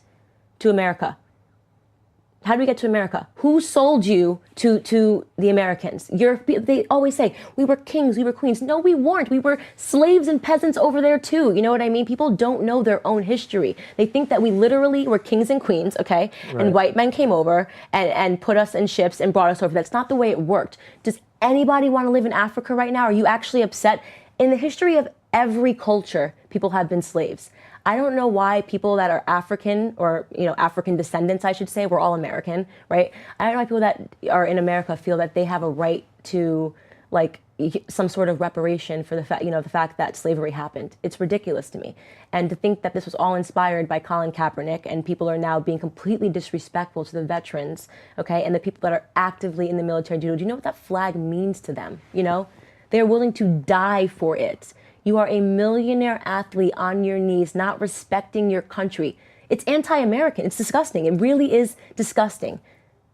to America? How did we get to America? Who sold you to the Americans? They always say, we were kings, we were queens. No, we weren't. We were slaves and peasants over there too. You know what I mean? People don't know their own history. They think that we literally were kings and queens, okay? Right. And white men came over and put us in ships and brought us over. That's not the way it worked. Does anybody want to live in Africa right now? Are you actually upset? In the history of every culture, people have been slaves. I don't know why people that are African or, African descendants, I should say, we're all American, right? I don't know why people that are in America feel that they have a right to some sort of reparation for the fact that slavery happened. It's ridiculous to me. And to think that this was all inspired by Colin Kaepernick and people are now being completely disrespectful to the veterans, okay? And the people that are actively in the military, do you know what that flag means to them? They're willing to die for it. You are a millionaire athlete on your knees, not respecting your country. It's anti-American. It's disgusting. It really is disgusting.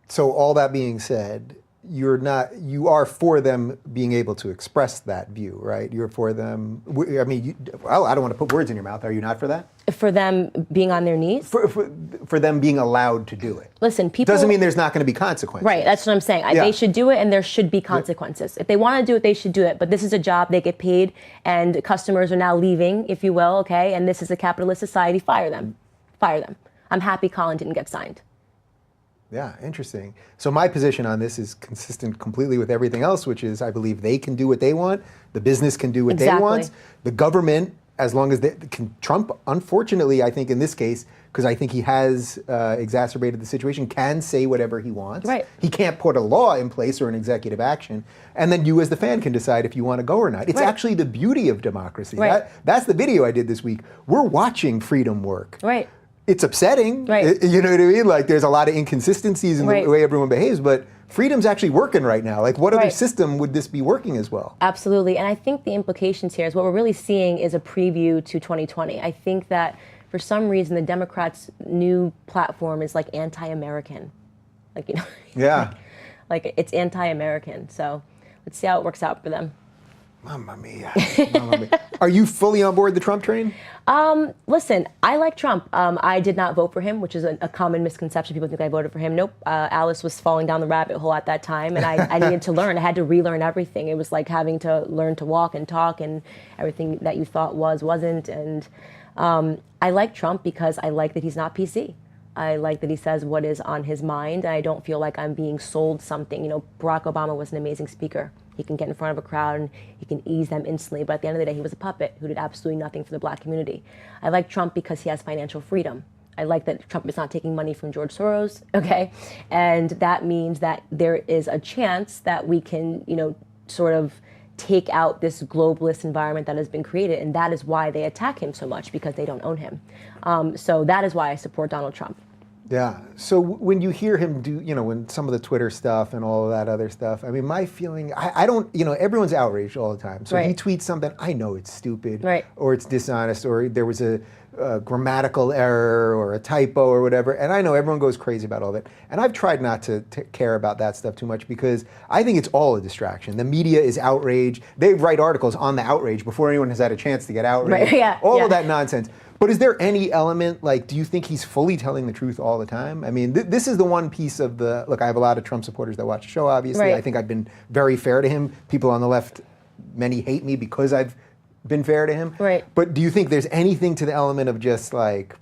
So all that being said, you are for them being able to express that view, right? You're for them. I mean, I don't want to put words in your mouth. Are you not for that? For them being on their knees? For them being allowed to do it. Listen, people... Doesn't mean there's not going to be consequences. Right, that's what I'm saying. Yeah. They should do it and there should be consequences. If they want to do it, they should do it. But this is a job, they get paid, and customers are now leaving, if you will, okay? And this is a capitalist society. Fire them. Fire them. I'm happy Colin didn't get signed. Yeah, interesting. So my position on this is consistent completely with everything else, which is I believe they can do what they want. The business can do what they want. The government, as long as they can, Trump, unfortunately, I think in this case, because I think he has exacerbated the situation, can say whatever he wants. Right. He can't put a law in place or an executive action, and then you as the fan can decide if you want to go or not. It's actually the beauty of democracy. Right. That's the video I did this week. We're watching freedom work. Right. It's upsetting, right. You know what I mean? Like there's a lot of inconsistencies in the way everyone behaves, but freedom's actually working right now. Like what other system would this be working as well? Absolutely, and I think the implications here is what we're really seeing is a preview to 2020. I think that for some reason the Democrats' new platform is like anti-American. Yeah. Like, it's anti-American. So let's see how it works out for them. Mamma mia. Mamma mia. Are you fully on board the Trump train? Listen, I like Trump. I did not vote for him, which is a common misconception. People think I voted for him. Nope. Alice was falling down the rabbit hole at that time, and I needed to learn. I had to relearn everything. It was like having to learn to walk and talk, and everything that you thought wasn't. And I like Trump because I like that he's not PC. I like that he says what is on his mind. I don't feel like I'm being sold something. You know, Barack Obama was an amazing speaker. He can get in front of a crowd and he can ease them instantly. But at the end of the day, he was a puppet who did absolutely nothing for the black community. I like Trump because he has financial freedom. I like that Trump is not taking money from George Soros, okay? And that means that there is a chance that we can, you know, sort of take out this globalist environment that has been created. And that is why they attack him so much, because they don't own him. So that is why I support Donald Trump. Yeah. So when you hear him do, you know, when some of the Twitter stuff and all of that other stuff, I mean, my feeling, I don't, you know, everyone's outraged all the time. So right. he tweets something, I know it's stupid, right. or it's dishonest, or there was a grammatical error or a typo or whatever. And I know everyone goes crazy about all that. And I've tried not to care about that stuff too much, because I think it's all a distraction. The media is outraged. They write articles on the outrage before anyone has had a chance to get outraged. Right. Yeah. All of that nonsense. But is there any element, like, do you think he's fully telling the truth all the time? I mean, this is the one piece of the, look, I have a lot of Trump supporters that watch the show, obviously. Right. I think I've been very fair to him. People on the left, many hate me because I've been fair to him. Right. But do you think there's anything to the element of just like,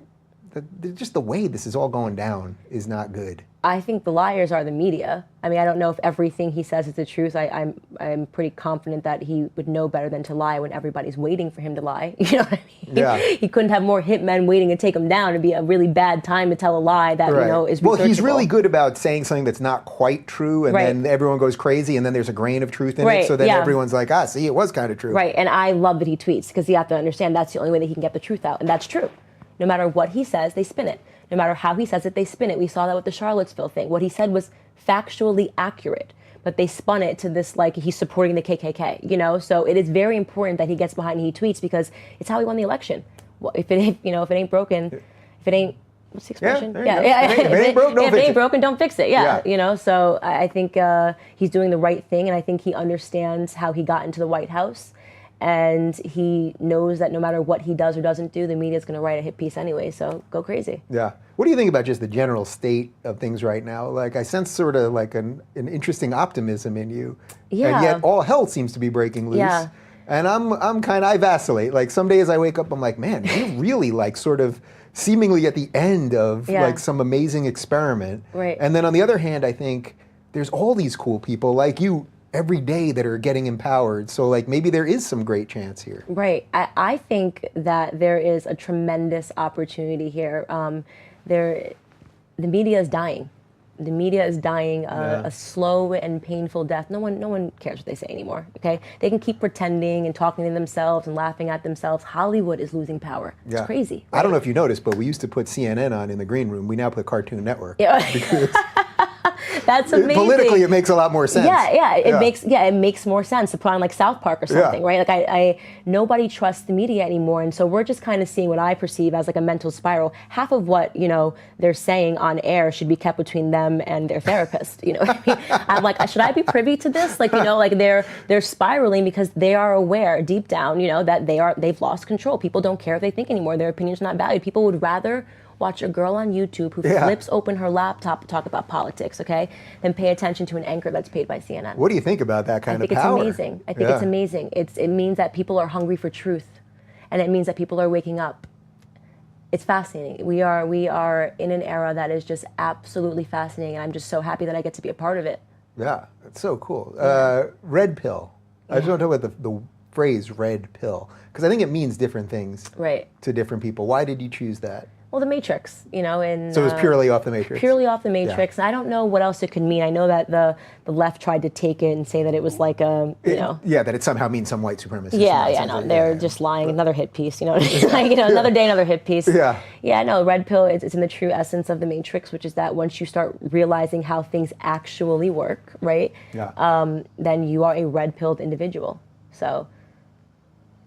just the way this is all going down is not good? I think the liars are the media. I mean, I don't know if everything he says is the truth. I'm pretty confident that he would know better than to lie when everybody's waiting for him to lie. You know what I mean? Yeah. He couldn't have more hitmen waiting to take him down. It'd be a really bad time to tell a lie that, right. you know, is researchable. Well, he's really good about saying something that's not quite true, and right. then everyone goes crazy, and then there's a grain of truth in right. it, so then yeah. everyone's like, see, it was kind of true. Right, and I love that he tweets, because you have to understand that's the only way that he can get the truth out, and that's true. No matter what he says, they spin it. No matter how he says it, they spin it. We saw that with the Charlottesville thing. What he said was factually accurate, but they spun it to this like he's supporting the KKK, you know? So it is very important that he gets behind and he tweets, because it's how he won the election. Well, if it ain't broken, if it ain't, what's the expression? Yeah. If it ain't broke, don't if fix it it. ain't broken, don't fix it. Yeah. You know, so I think he's doing the right thing, and I think he understands how he got into the White House. And he knows that no matter what he does or doesn't do, the media's going to write a hit piece anyway, so go crazy. Yeah. What do you think about just the general state of things right now? Like, I sense sort of like an interesting optimism in you. Yeah. And yet all hell seems to be breaking loose. Yeah. And I vacillate. Like, some days I wake up, I'm like, man, you're really like sort of seemingly at the end of yeah. like some amazing experiment. Right. And then on the other hand, I think there's all these cool people like you every day that are getting empowered. So like maybe there is some great chance here. Right. I think that there is a tremendous opportunity here. The media is dying. The media is dying a slow and painful death. No one cares what they say anymore. Okay, they can keep pretending and talking to themselves and laughing at themselves. Hollywood is losing power. It's crazy. Right? I don't know if you noticed, but we used to put CNN on in the green room. We now put Cartoon Network. Yeah. That's amazing. Politically, it makes a lot more sense. It makes more sense to put on like South Park or something, right? Like I nobody trusts the media anymore, and so we're just kind of seeing what I perceive as like a mental spiral. Half of what they're saying on air should be kept between them and their therapist. You know what I mean? I'm like, should I be privy to this? Like like they're spiraling because they are aware deep down, that they've lost control. People don't care if they think anymore. Their opinion's not valued. People would rather watch a girl on YouTube who flips open her laptop to talk about politics, okay, than pay attention to an anchor that's paid by CNN. What do you think about that kind of power? I think it's amazing. I think it's amazing. It means that people are hungry for truth, and it means that people are waking up. It's fascinating. We are in an era that is just absolutely fascinating, and I'm just so happy that I get to be a part of it. Yeah, it's so cool. Red pill. I just want to talk about the phrase red pill, because I think it means different things to different people. Why did you choose that? Well, the Matrix, and so it was purely off the Matrix. Purely off the Matrix. Yeah. And I don't know what else it could mean. I know that the left tried to take it and say that it was like that it somehow means some white supremacist. They're just lying. Another hit piece, another day, another hit piece. No, red pill. It's in the true essence of the Matrix, which is that once you start realizing how things actually work, right? Then you are a red pilled individual. So.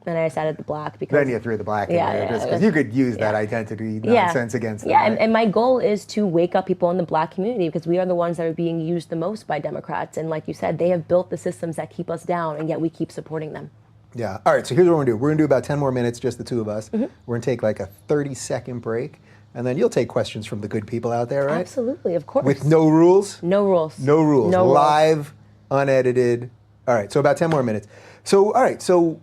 And I just added the black because Then you threw the black in there just because you could use that identity nonsense against them. Yeah, right? and my goal is to wake up people in the black community because we are the ones that are being used the most by Democrats. And like you said, they have built the systems that keep us down, and yet we keep supporting them. Yeah. All right, so here's what we're going to do. We're going to do about 10 more minutes, just the two of us. We're going to take like a 30-second break, and then you'll take questions from the good people out there, right? Absolutely, of course. With no rules? No rules. No rules. No rules. Live, unedited. All right, so about 10 more minutes. So, all right, so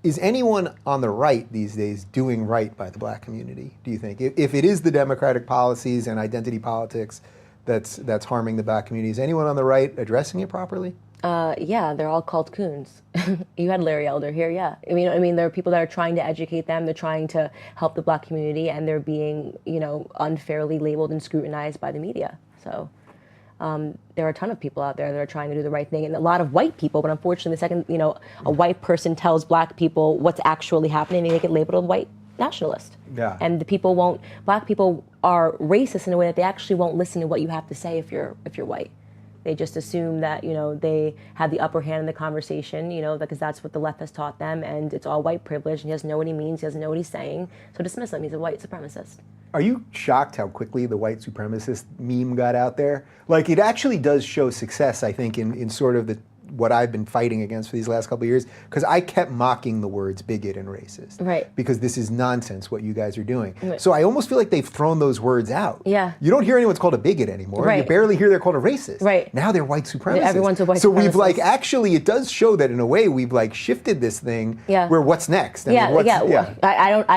is anyone on the right these days doing right by the black community, do you think? If it is the Democratic policies and identity politics that's harming the black community, is anyone on the right addressing it properly? Yeah, they're all called coons. You had Larry Elder here, yeah. I mean, there are people that are trying to educate them. They're trying to help the black community, and they're being, unfairly labeled and scrutinized by the media. So there are a ton of people out there that are trying to do the right thing, and a lot of white people. But unfortunately, the second a white person tells black people what's actually happening, they get labeled a white nationalist. Yeah. And black people are racist in a way that they actually won't listen to what you have to say if you're white. They just assume that, they have the upper hand in the conversation, because that's what the left has taught them, and it's all white privilege, and he doesn't know what he means, he doesn't know what he's saying, so dismiss him, he's a white supremacist. Are you shocked how quickly the white supremacist meme got out there? Like, it actually does show success, I think, in sort of what I've been fighting against for these last couple of years, because I kept mocking the words bigot and racist. Right. Because this is nonsense what you guys are doing. Right. So I almost feel like they've thrown those words out. Yeah. You don't hear anyone's called a bigot anymore. Right. You barely hear they're called a racist. Right. Now they're white supremacists. Everyone's a white supremacist. So we've supremacist. it does show that in a way we've shifted this thing where what's next? I mean, I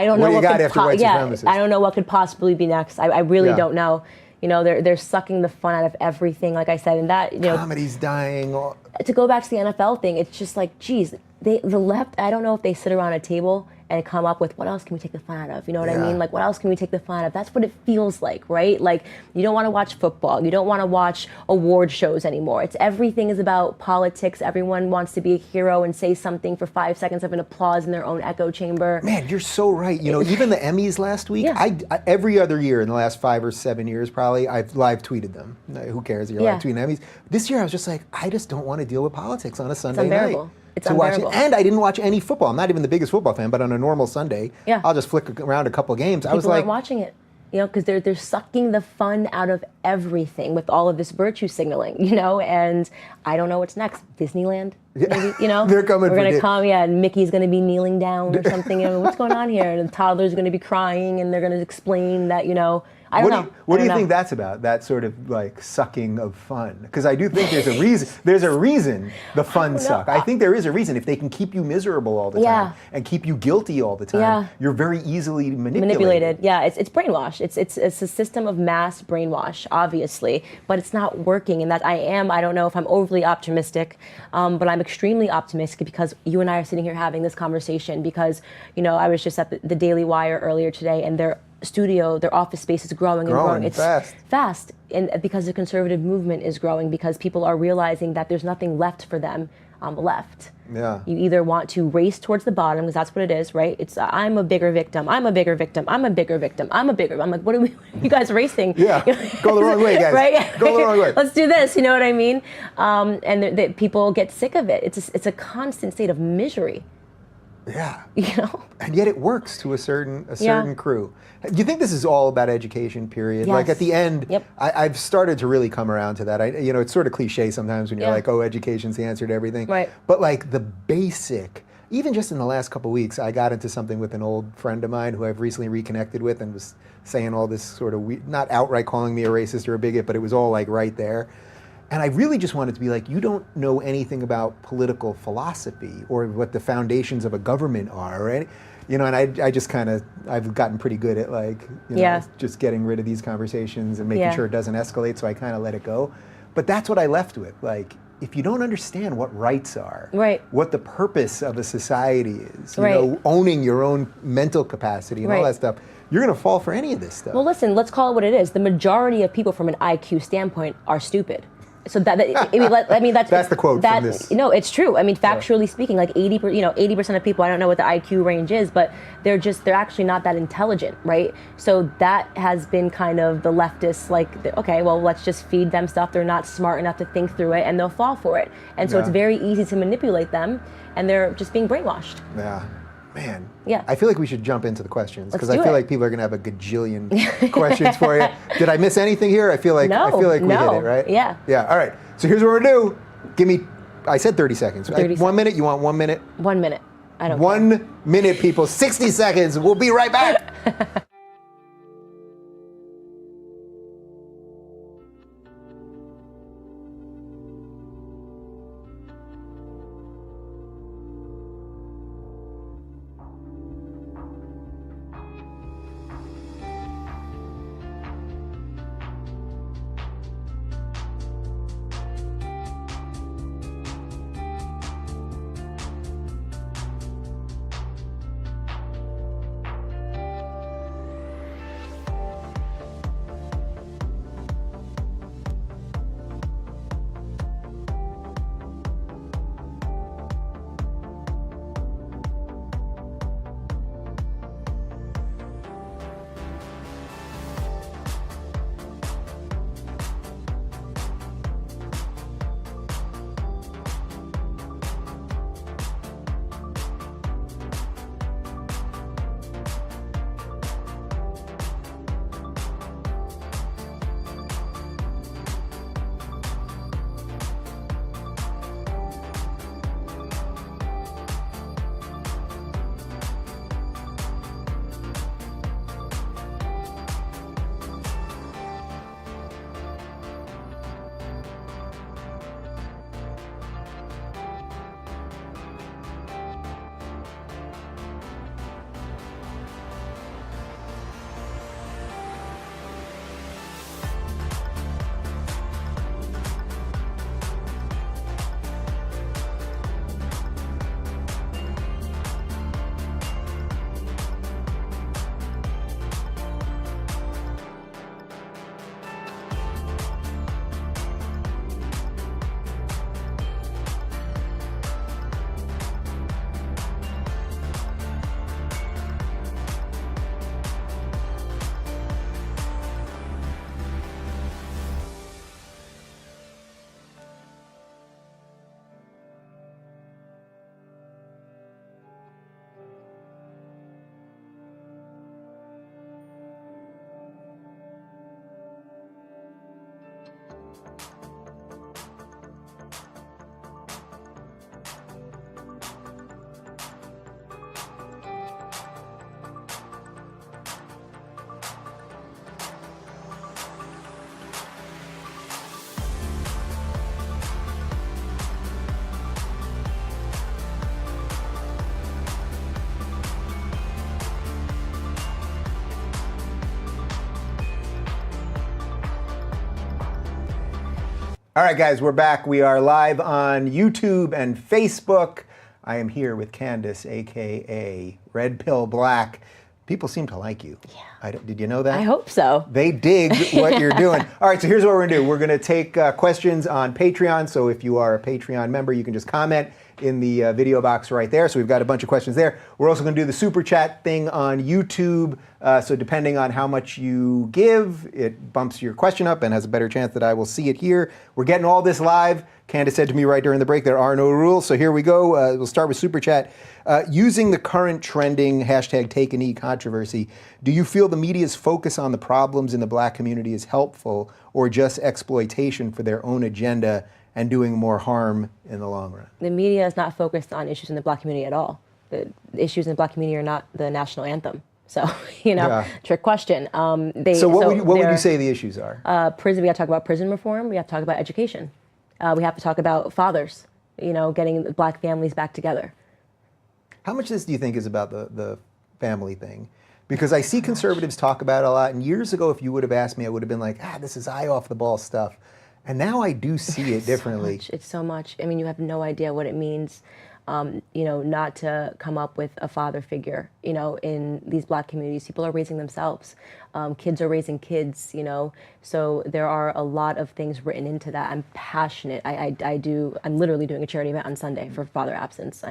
don't know what you got after white supremacists? I don't know what could possibly be next. I really don't know. They're sucking the fun out of everything, like I said, and that, comedy's dying. To go back to the NFL thing, it's just like, geez, the left, I don't know if they sit around a table and come up with what else can we take the fun out of? You know what I mean? Like, what else can we take the fun out of? That's what it feels like, right? Like, you don't want to watch football. You don't want to watch award shows anymore. Everything is about politics. Everyone wants to be a hero and say something for 5 seconds of an applause in their own echo chamber. Man, you're so right. Even the Emmys last week, I every other year in the last 5 or 7 years probably, I've live tweeted them. Who cares? You're live tweeting Emmys. This year I was just like, I just don't want to deal with politics on a Sunday night. It's unbearable. And I didn't watch any football. I'm not even the biggest football fan, but on a normal Sunday, I'll just flick around a couple games. People aren't watching it, because they're sucking the fun out of everything with all of this virtue signaling, and I don't know what's next. Disneyland, maybe, They're coming. We're going to come, and Mickey's going to be kneeling down or something. What's going on here? And the toddler's going to be crying, and they're going to explain that, I don't know. What do you think that's about? That sort of like sucking of fun? Because I do think there's a reason. There's a reason the fun suck. I think there is a reason. If they can keep you miserable all the time and keep you guilty all the time, you're very easily manipulated. Yeah, it's brainwash. It's a system of mass brainwash, obviously, but it's not working. And that I don't know if I'm overly optimistic, but I'm extremely optimistic because you and I are sitting here having this conversation. Because I was just at the Daily Wire earlier today, and their office space is growing and growing. It's fast. And because the conservative movement is growing, because people are realizing that there's nothing left for them on the left. Yeah. You either want to race towards the bottom, because that's what it is, right? It's I'm a bigger victim. I'm a bigger victim. I'm a bigger victim. I'm like, what are you guys racing? Yeah. Go the wrong way, guys. Right? Go the wrong way. Let's do this. You know what I mean? And people get sick of it. It's a constant state of misery. Yeah. And yet it works to a certain crew. Do you think this is all about education, period? Yes. Like at the end, Yep. I've started to really come around to that. It's sort of cliche sometimes when you're like, oh, education's the answer to everything. Right. But like the basic, even just in the last couple of weeks, I got into something with an old friend of mine who I've recently reconnected with and was saying all this sort of, not outright calling me a racist or a bigot, but it was all like right there. And I really just wanted to be like, you don't know anything about political philosophy or what the foundations of a government are, right? And I just I've gotten pretty good at just getting rid of these conversations and making sure it doesn't escalate, so I kind of let it go. But that's what I left with. Like, if you don't understand what rights are, what the purpose of a society is, owning your own mental capacity and all that stuff, you're going to fall for any of this stuff. Well, listen, let's call it what it is. The majority of people from an IQ standpoint are stupid. So that's the quote from this. No, it's true. I mean, factually speaking, like 80% of people, I don't know what the IQ range is, but they're actually not that intelligent, right? So that has been kind of the leftists, like, okay, well, let's just feed them stuff. They're not smart enough to think through it, and they'll fall for it. And so it's very easy to manipulate them, and they're just being brainwashed. Yeah. Man, Yeah. I feel like we should jump into the questions because Let's I do feel it. like people are going to have a gajillion questions for you. Did I miss anything here? I feel like No, we hit no. it, right? Yeah. Yeah. All right. So here's what we're gonna do. Give me. I said 30 seconds. 30 1 minute. You want 1 minute? 1 minute. I don't care. 1 minute, people. 60 seconds. We'll be right back. All right, guys, we're back. We are live on YouTube and Facebook. I am here with Candace, aka Red Pill Black. People seem to like you. Yeah. Did you know that? I hope so. They dig what you're doing. All right, so here's what we're gonna do. We're gonna take questions on Patreon. So if you are a Patreon member, you can just comment in the video box right there. So we've got a bunch of questions there. We're also gonna do the super chat thing on YouTube. So depending on how much you give, it bumps your question up and has a better chance that I will see it here. We're getting all this live. Candace said to me right during the break, there are no rules. So here we go. We'll start with super chat. Using the current trending hashtag take a knee controversy, do you feel the media's focus on the problems in the black community is helpful or just exploitation for their own agenda and doing more harm in the long run? The media is not focused on issues in the black community at all. The issues in the black community are not the national anthem. So, trick question. So what would you say the issues are? Prison. We got to talk about prison reform. We have to talk about education. We have to talk about fathers, getting the black families back together. How much of this do you think is about the family thing? Because I see conservatives talk about it a lot, and years ago, if you would have asked me, I would have been like, this is eye off the ball stuff. And now I do see it differently. It's so much. I mean, you have no idea what it means, not to come up with a father figure, in these black communities. People are raising themselves. Kids are raising kids, So there are a lot of things written into that. I'm passionate. I'm literally doing a charity event on Sunday for father absence.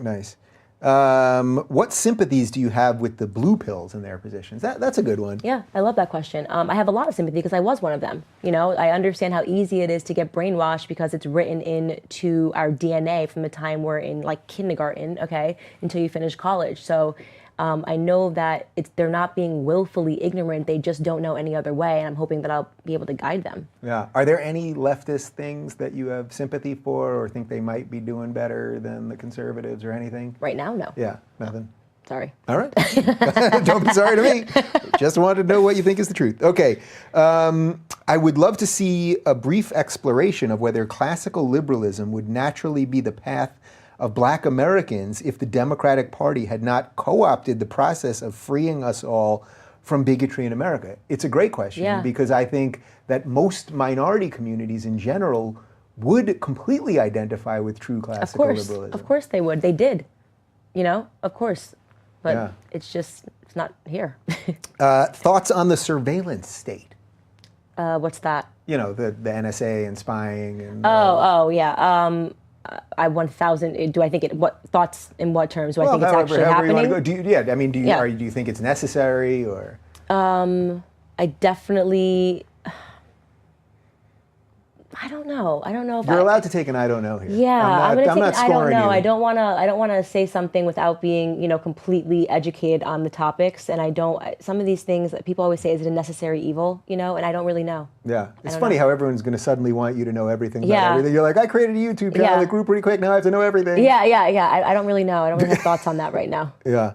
Nice. What sympathies do you have with the blue pills and their positions? That's a good one. Yeah, I love that question. I have a lot of sympathy because I was one of them. You know, I understand how easy it is to get brainwashed because it's written into our DNA from the time we're in like kindergarten, okay, until you finish college. So I know that they're not being willfully ignorant. They just don't know any other way, and I'm hoping that I'll be able to guide them. Yeah. Are there any leftist things that you have sympathy for or think they might be doing better than the conservatives or anything? Right now, no. Yeah, nothing. Sorry. All right. Don't be sorry to me. Just wanted to know what you think is the truth. Okay. I would love to see a brief exploration of whether classical liberalism would naturally be the path of Black Americans if the Democratic Party had not co-opted the process of freeing us all from bigotry in America. It's a great question because I think that most minority communities in general would completely identify with true classical liberalism. Of course they would. They did. You know, of course. But it's not here. Thoughts on the surveillance state? What's that? You know, the NSA and spying and... yeah. I 1,000. Do I think what thoughts in what terms? Do I think it's actually happening? You want to go. Do you think it's necessary or? I definitely. I don't know. I don't know if you're allowed to take an I don't know here. Yeah, I'm going to take an I don't know. You. I don't want to say something without being, completely educated on the topics. And I don't. Some of these things that people always say, is it a necessary evil? And I don't really know. Yeah, it's funny how everyone's going to suddenly want you to know everything about everything. You're like, I created a YouTube channel that grew pretty quick. Now I have to know everything. Yeah. I don't really know. I don't really have thoughts on that right now. Yeah.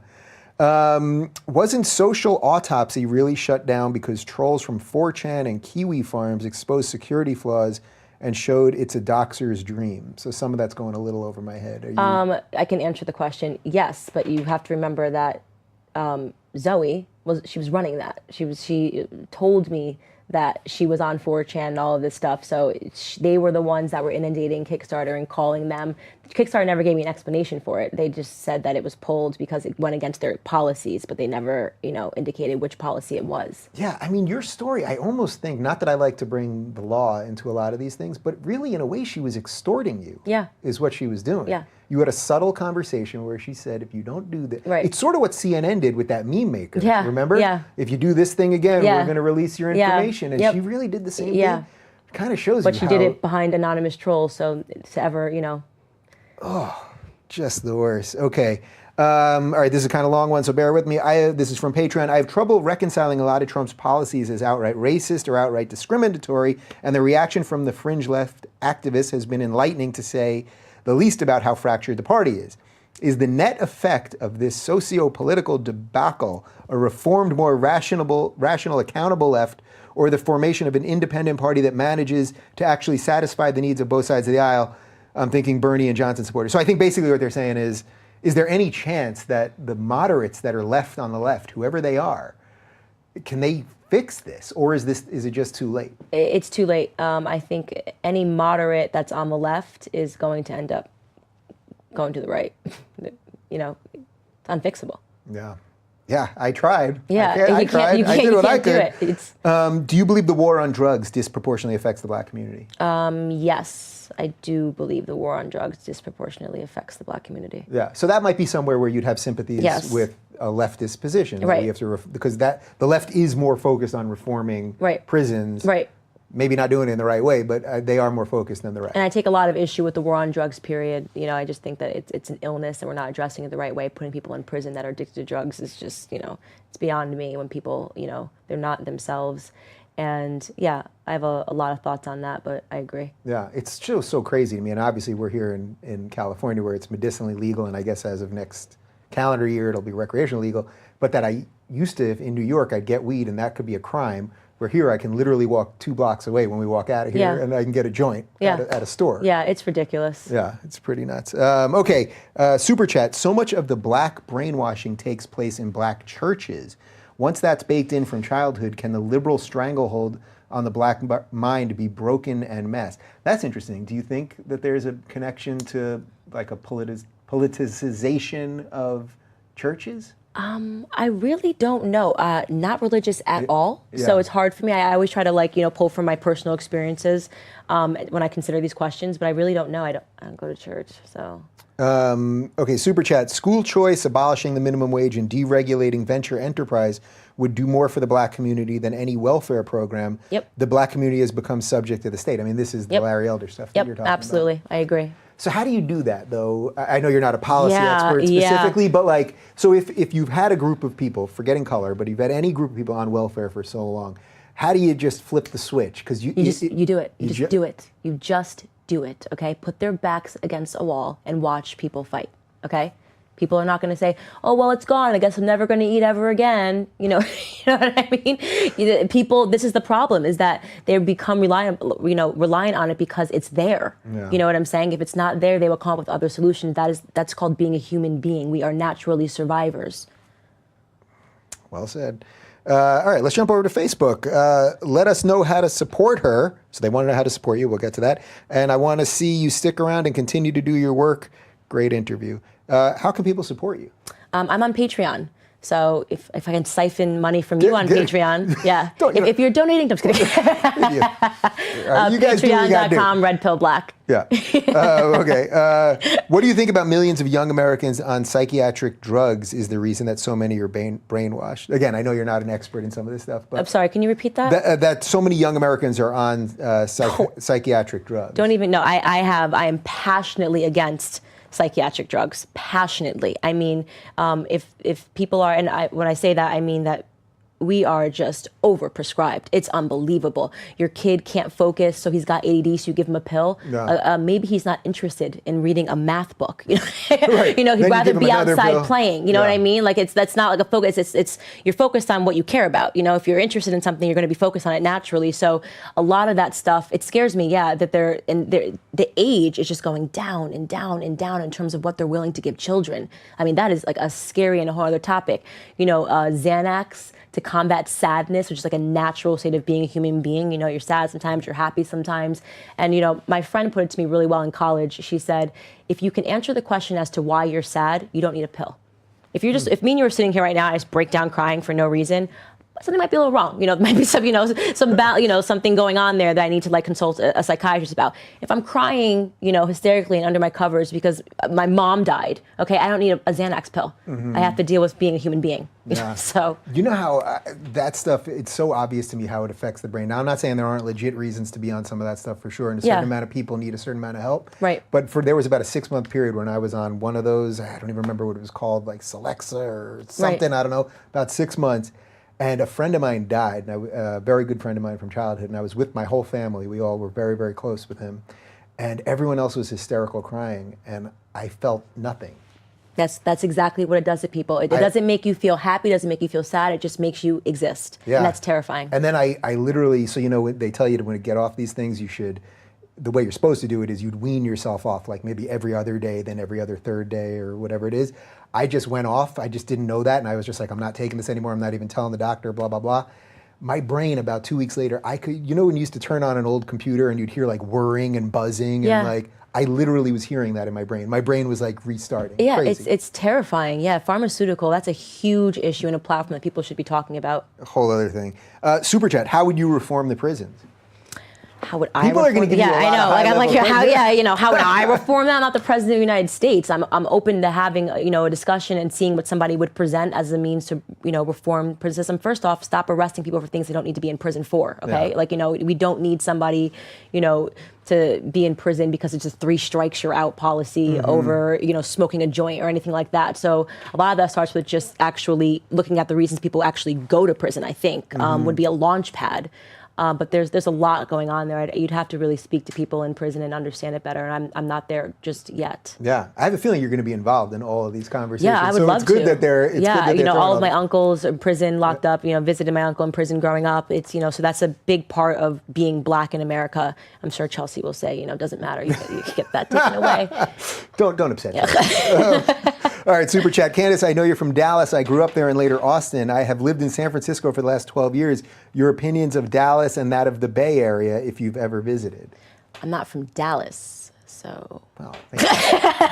Wasn't Social Autopsy really shut down because trolls from 4chan and Kiwi Farms exposed security flaws and showed it's a doxer's dream? So some of that's going a little over my head. I can answer the question, yes, but you have to remember that Zoe she was running that. She told me that she was on 4chan and all of this stuff. So they were the ones that were inundating Kickstarter and calling them. Kickstarter never gave me an explanation for it. They just said that it was pulled because it went against their policies, but they never, indicated which policy it was. Yeah, I mean, your story, I almost think, not that I like to bring the law into a lot of these things, but really in a way she was extorting you. Yeah. Is what she was doing. Yeah. You had a subtle conversation where she said, if you don't do this, right. It's sort of what CNN did with that meme maker. Yeah. Remember? Yeah. If you do this thing again, we're going to release your information. And yep. she really did the same yeah. thing. It kind of shows but you she did it behind anonymous trolls, so it's ever, Oh, just the worst. Okay. All right, this is a kind of long one, so bear with me. This is from Patreon. I have trouble reconciling a lot of Trump's policies as outright racist or outright discriminatory, and the reaction from the fringe left activists has been enlightening, to say the least, about how fractured the party is. Is the net effect of this socio-political debacle a reformed, more rational, accountable left, or the formation of an independent party that manages to actually satisfy the needs of both sides of the aisle? I'm thinking Bernie and Johnson supporters. So I think basically what they're saying is there any chance that the moderates that are left on the left, whoever they are, can they fix this, or is it just too late? It's too late. I think any moderate that's on the left is going to end up going to the right. It's unfixable. Yeah. Yeah, I tried. Yeah, I tried. I did what I could. Do you believe the war on drugs disproportionately affects the Black community? Yes, I do believe the war on drugs disproportionately affects the Black community. Yeah, so that might be somewhere where you'd have sympathies with a leftist position. Right. You have to because the left is more focused on reforming prisons. Right. Maybe not doing it in the right way, but they are more focused than the right. And I take a lot of issue with the war on drugs, period. I just think that it's an illness and we're not addressing it the right way. Putting people in prison that are addicted to drugs is just, it's beyond me when people, they're not themselves. And yeah, I have a lot of thoughts on that, but I agree. Yeah, it's still so crazy to me. And obviously we're here in California where it's medicinally legal, and I guess as of next calendar year it'll be recreational legal. But that I used to, in New York, I'd get weed and that could be a crime. Where here I can literally walk 2 blocks away when we walk out of here, and I can get a joint at a store. Yeah, it's ridiculous. Yeah, it's pretty nuts. Okay, Super Chat. So much of the Black brainwashing takes place in Black churches. Once that's baked in from childhood, can the liberal stranglehold on the Black mind be broken en masse? That's interesting. Do you think that there's a connection to like a politicization of churches? I really don't know. Not religious at all. Yeah. So it's hard for me. I always try to pull from my personal experiences when I consider these questions, but I really don't know. I don't go to church, so. Okay, super chat. School choice, abolishing the minimum wage, and deregulating venture enterprise would do more for the black community than any welfare program. Yep. The black community has become subject to the state. I mean, this is the Larry Elder stuff that you're talking Absolutely. about. I agree. So how do you do that, though? I know you're not a policy Yeah, expert yeah. specifically, but so if you've had a group of people, forgetting color, but you've had any group of people on welfare for so long, how do you just flip the switch? Because you do it. You just do it. You just do it, okay? Put their backs against a wall and watch people fight, okay? People are not going to say, "Oh, well, it's gone. I guess I'm never going to eat ever again." You know what I mean? People. This is the problem: is that they become reliant on it because it's there. Yeah. You know what I'm saying? If it's not there, they will come up with other solutions. That's called being a human being. We are naturally survivors. Well said. All right, let's jump over to Facebook. Let us know how to support her. So they want to know how to support you. We'll get to that. And I want to see you stick around and continue to do your work. Great interview. How can people support you? I'm on Patreon. So if I can siphon money from you on Patreon, yeah. If you're donating, I'm just kidding. Right, you guys Patreon.com, Red Pill Black. Yeah. Okay. What do you think about millions of young Americans on psychiatric drugs is the reason that so many are brainwashed? Again, I know you're not an expert in some of this stuff, but I'm sorry, can you repeat that? That so many young Americans are on psychiatric drugs. Don't even know. I am passionately against psychiatric drugs, passionately. I mean, if people are, and when I say that, I mean that we are just overprescribed. It's unbelievable. Your kid can't focus, so he's got ADD, so you give him a pill. Yeah. Maybe he's not interested in reading a math book. Right. He'd Then rather be outside pill. playing. You know what I mean? That's not like a focus. It's you're focused on what you care about. If you're interested in something, you're going to be focused on it naturally. So a lot of that stuff, it scares me. Yeah, that the age is just going down and down and down in terms of what they're willing to give children. I mean, that is like a scary and a whole other topic. Xanax to combat sadness, which is like a natural state of being a human being. You're sad sometimes, you're happy sometimes. And, my friend put it to me really well in college. She said, if you can answer the question as to why you're sad, you don't need a pill. If me and you were sitting here right now, and I just break down crying for no reason, something might be a little wrong. There might be something going on there that I need to consult a psychiatrist about. If I'm crying, hysterically and under my covers because my mom died, okay, I don't need a Xanax pill. Mm-hmm. I have to deal with being a human being. Yeah. So you know how that stuff, it's so obvious to me how it affects the brain. Now, I'm not saying there aren't legit reasons to be on some of that stuff for sure, and a certain amount of people need a certain amount of help. Right. But there was about a 6-month period when I was on one of those, I don't even remember what it was called, like Celexa or something, I don't know, about 6 months. And a friend of mine died, and a very good friend of mine from childhood, and I was with my whole family. We all were very, very close with him. And everyone else was hysterical crying, and I felt nothing. That's exactly what it does to people. It doesn't make you feel happy, it doesn't make you feel sad, it just makes you exist. Yeah. And that's terrifying. And then I literally, so they tell you to when you get off these things, the way you're supposed to do it is you'd wean yourself off, like maybe every other day, then every other third day or whatever it is. I just went off. I just didn't know that. And I was just like, I'm not taking this anymore. I'm not even telling the doctor, blah, blah, blah. My brain, about 2 weeks later, I could, when you used to turn on an old computer and you'd hear like whirring and buzzing and I literally was hearing that in my brain. My brain was like restarting. Yeah, Crazy. it's terrifying. Yeah, pharmaceutical, that's a huge issue and a platform that people should be talking about. A whole other thing. Super chat, how would you reform the prisons? How would I People reform? are going to give you a lot of how would I reform that? I'm not the president of the United States. I'm open to having a discussion and seeing what somebody would present as a means to reform prison system. First off, stop arresting people for things they don't need to be in prison for. Okay, we don't need somebody to be in prison because it's just 3 strikes you're out policy over smoking a joint or anything like that. So a lot of that starts with just actually looking at the reasons people actually go to prison. I think would be a launch pad. But there's a lot going on there. You'd have to really speak to people in prison and understand it better. And I'm not there just yet. Yeah, I have a feeling you're going to be involved in all of these conversations. Yeah, I would love to. So it's good that they're all of my uncles in prison, locked up. Visited my uncle in prison growing up. It's so that's a big part of being black in America. I'm sure Chelsea will say it doesn't matter. You can get that taken away. Don't upset me. All right, Super Chat. Candace, I know you're from Dallas. I grew up there and later Austin. I have lived in San Francisco for the last 12 years. Your opinions of Dallas and that of the Bay Area, if you've ever visited. I'm not from Dallas, so. Well, thank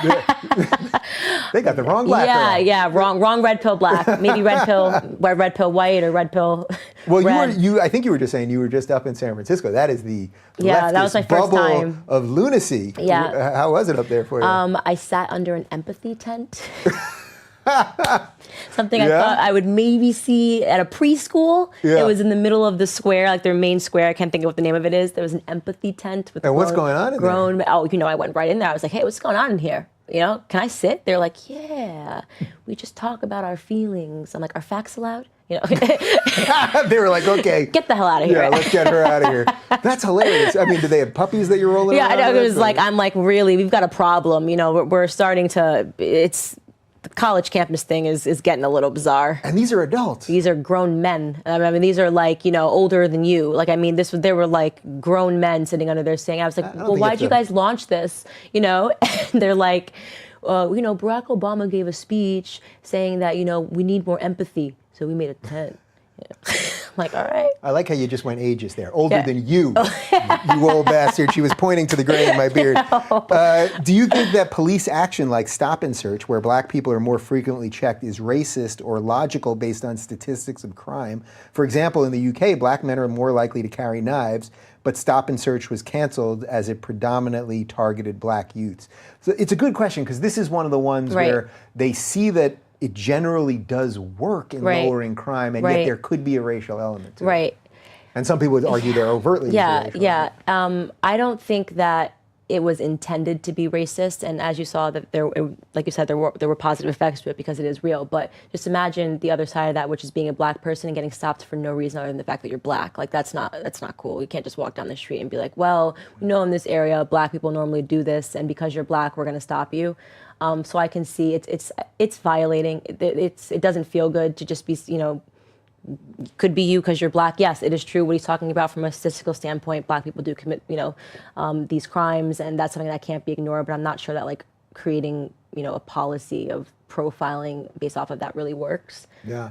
you. They got the wrong black girl. Yeah, wrong red pill black. Maybe red pill white or red pill Well, red. I think you were just saying you were just up in San Francisco. That is the Yeah, that was my first bubble time. of lunacy. Yeah. How was it up there for you? I sat under an empathy tent. Something I Yeah? thought I would maybe see at a preschool. Yeah. It was in the middle of the square, like their main square. I can't think of what the name of it is. There was an empathy tent with And what's going on in there? Oh, I went right in there. I was like, hey, what's going on in here? Can I sit? They're like, yeah, we just talk about our feelings. I'm like, are facts allowed? They were like, okay. Get the hell out of here. Yeah, let's get her out of here. That's hilarious. I mean, do they have puppies that you're rolling Yeah, around I know. It with, was like, I'm like, really, we've got a problem. We're starting to, the college campus thing is getting a little bizarre. And these are adults. These are grown men. I mean, these are like, older than you. Like, I mean, they were like grown men sitting under there saying, I was like, well, why'd you guys launch this? And they're like, Barack Obama gave a speech saying that, we need more empathy. So we made a tent. I'm like, all right. I like how you just went ages there. Older than you, you old bastard. She was pointing to the gray in my beard. Do you think that police action like stop and search, where black people are more frequently checked, is racist or logical based on statistics of crime? For example, in the UK, black men are more likely to carry knives, but stop and search was canceled as it predominantly targeted black youths. So it's a good question, because this is one of the ones where they see that it generally does work in lowering crime, and yet there could be a racial element to it. Right. And some people would argue they're overtly racial. I don't think that it was intended to be racist, and as you saw, that like you said, there were positive effects to it because it is real. But just imagine the other side of that, which is being a black person and getting stopped for no reason other than the fact that you're black. Like that's not cool. You can't just walk down the street and be like, well, we know in this area black people normally do this, and because you're black, we're going to stop you. So I can see it's violating. It doesn't feel good to just be, could be you because you're black. Yes, it is true what he's talking about from a statistical standpoint. Black people do commit, these crimes, and that's something that can't be ignored. But I'm not sure that like creating, a policy of profiling based off of that really works. Yeah.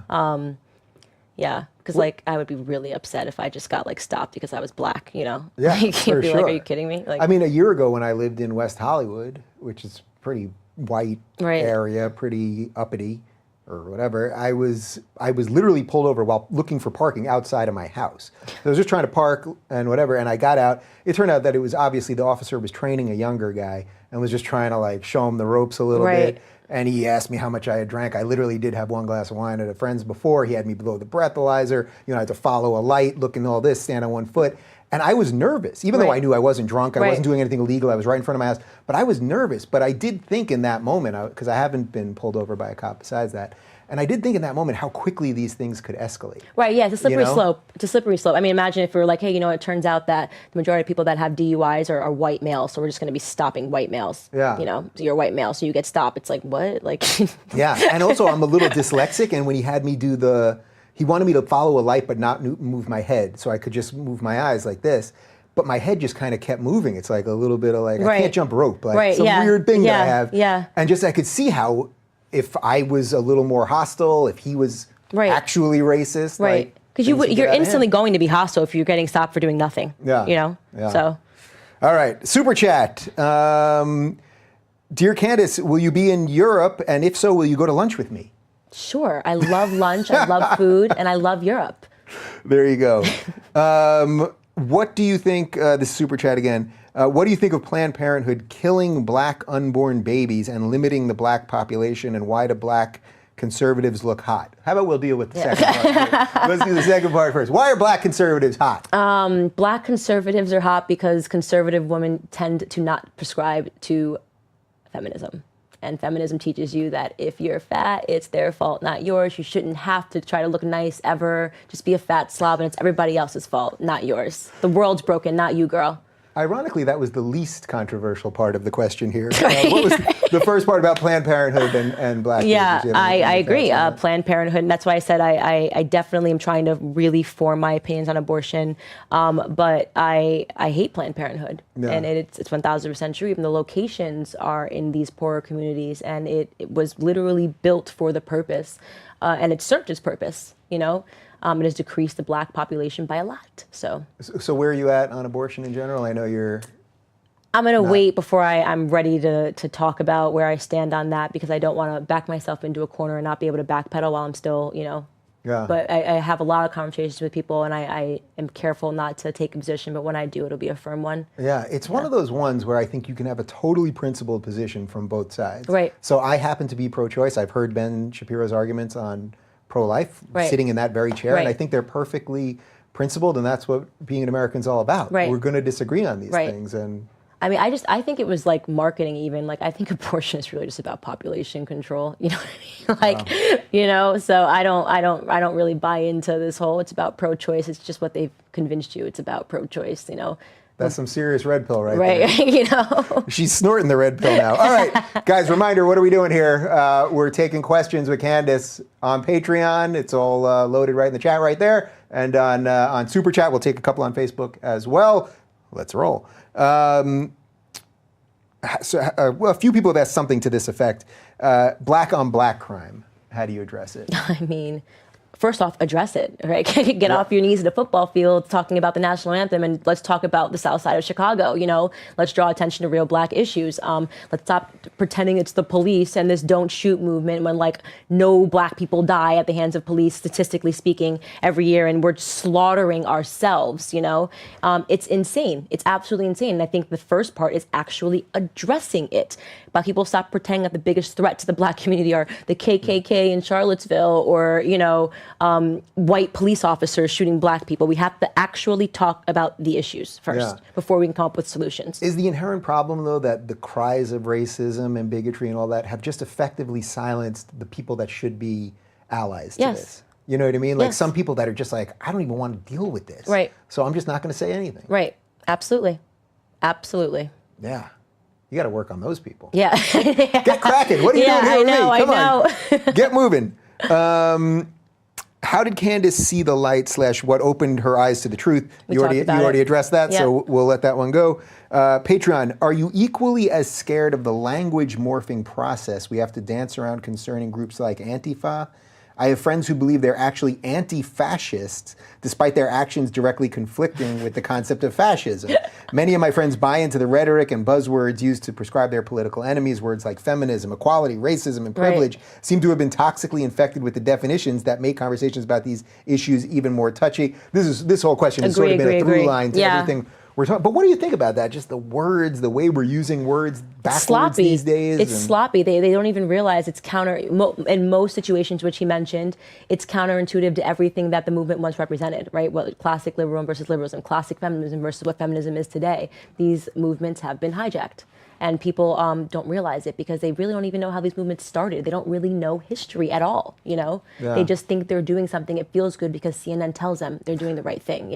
Yeah, because like I would be really upset if I just got like stopped because I was black. Yeah, you can't be sure. like, are you kidding me? Like, I mean, a year ago when I lived in West Hollywood, which is pretty white area, pretty uppity or whatever, I was literally pulled over while looking for parking outside of my house. So I was just trying to park and whatever, and I got out. It turned out that it was obviously the officer was training a younger guy and was just trying to like show him the ropes a little bit. And he asked me how much I had drank. I literally did have one glass of wine at a friend's before. He had me blow the breathalyzer. I had to follow a light, look and all this, stand on one foot. And I was nervous, even though I knew I wasn't drunk, I wasn't doing anything illegal, I was right in front of my house. But I was nervous. But I did think in that moment, because I haven't been pulled over by a cop besides that, and I did think in that moment how quickly these things could escalate. Right, yeah, it's a slippery slope. It's a slippery slope. I mean, imagine if we were like, hey, it turns out that the majority of people that have DUIs are white males, so we're just going to be stopping white males. Yeah. So you're a white male, so you get stopped. It's like, what? Like. Yeah, and also I'm a little dyslexic, and when he had me he wanted me to follow a light but not move my head, so I could just move my eyes like this. But my head just kind of kept moving. It's like a little bit of like, I can't jump rope. Like some weird thing that I have. Yeah. And just I could see how if I was a little more hostile, if he was actually racist. Right. Because you're instantly going to be hostile if you're getting stopped for doing nothing. Yeah. Yeah. So. All right. Super chat. Dear Candace, will you be in Europe? And if so, will you go to lunch with me? Sure. I love lunch. I love food. And I love Europe. There you go. What do you think, this is super chat again, what do you think of Planned Parenthood killing black unborn babies and limiting the black population, and why do black conservatives look hot? How about we'll deal with the second part first? Let's do the second part first. Why are black conservatives hot? Black conservatives are hot because conservative women tend to not prescribe to feminism. And feminism teaches you that if you're fat, it's their fault, not yours. You shouldn't have to try to look nice ever. Just be a fat slob, and it's everybody else's fault, not yours. The world's broken, not you, girl. Ironically, that was the least controversial part of the question here. What was the first part about Planned Parenthood and black babies? Yeah, I agree. Planned Parenthood, and that's why I said I definitely am trying to really form my opinions on abortion. But I hate Planned Parenthood, and it's 1,000% true. Even the locations are in these poorer communities, and it was literally built for the purpose, and it served its purpose, It has decreased the black population by a lot. So where are you at on abortion in general? I know you're... I'm going to wait before I'm ready to talk about where I stand on that, because I don't want to back myself into a corner and not be able to backpedal while I'm still, Yeah. But I have a lot of conversations with people, and I am careful not to take a position, but when I do, it'll be a firm one. Yeah, it's one of those ones where I think you can have a totally principled position from both sides. Right. So I happen to be pro-choice. I've heard Ben Shapiro's arguments on pro-life, sitting in that very chair, and I think they're perfectly principled, and that's what being an American is all about. Right. We're going to disagree on these things, and I mean, I think it was like marketing even. Like, I think abortion is really just about population control. You know what I mean? Like, so I don't really buy into this whole, it's about pro-choice. It's just what they've convinced you. It's about pro-choice, That's some serious red pill right there. She's snorting the red pill now. All right, guys, reminder, what are we doing here? We're taking questions with Candace on Patreon. It's all loaded right in the chat right there. And on Super Chat, we'll take a couple on Facebook as well. Let's roll. Well, a few people have asked something to this effect. Black on black crime, how do you address it? I mean, first off, address it, right? Get off your knees at a football field talking about the national anthem, and let's talk about the South Side of Chicago. Let's draw attention to real black issues. Let's stop pretending it's the police and this don't shoot movement when like no black people die at the hands of police, statistically speaking, every year, and we're slaughtering ourselves. It's insane. It's absolutely insane. And I think the first part is actually addressing it. Black people stop pretending that the biggest threat to the black community are the KKK in Charlottesville, or white police officers shooting black people. We have to actually talk about the issues first before we can come up with solutions. Is the inherent problem, though, that the cries of racism and bigotry and all that have just effectively silenced the people that should be allies to this? You know what I mean? Like some people that are just like, I don't even want to deal with this. Right. So I'm just not going to say anything. Right. Absolutely. Absolutely. Yeah. You got to work on those people. Yeah. Get cracking. What are you doing here with me? Come on. Get moving. How did Candace see the light / what opened her eyes to the truth? You already addressed that, so we'll let that one go. Patreon, are you equally as scared of the language morphing process we have to dance around concerning groups like Antifa? I have friends who believe they're actually anti-fascists, despite their actions directly conflicting with the concept of fascism. Many of my friends buy into the rhetoric and buzzwords used to prescribe their political enemies. Words like feminism, equality, racism, and privilege seem to have been toxically infected with the definitions that make conversations about these issues even more touchy. This whole question has sort of been a through line to everything we're talking. But what do you think about that? Just the words, the way we're using words backwards these days? It's sloppy. They don't even realize it's in most situations, which he mentioned, it's counterintuitive to everything that the movement once represented, right? What classic liberalism versus liberalism, classic feminism versus what feminism is today. These movements have been hijacked. And people don't realize it because they really don't even know how these movements started. They don't really know history at all, They just think they're doing something. It feels good because CNN tells them they're doing the right thing,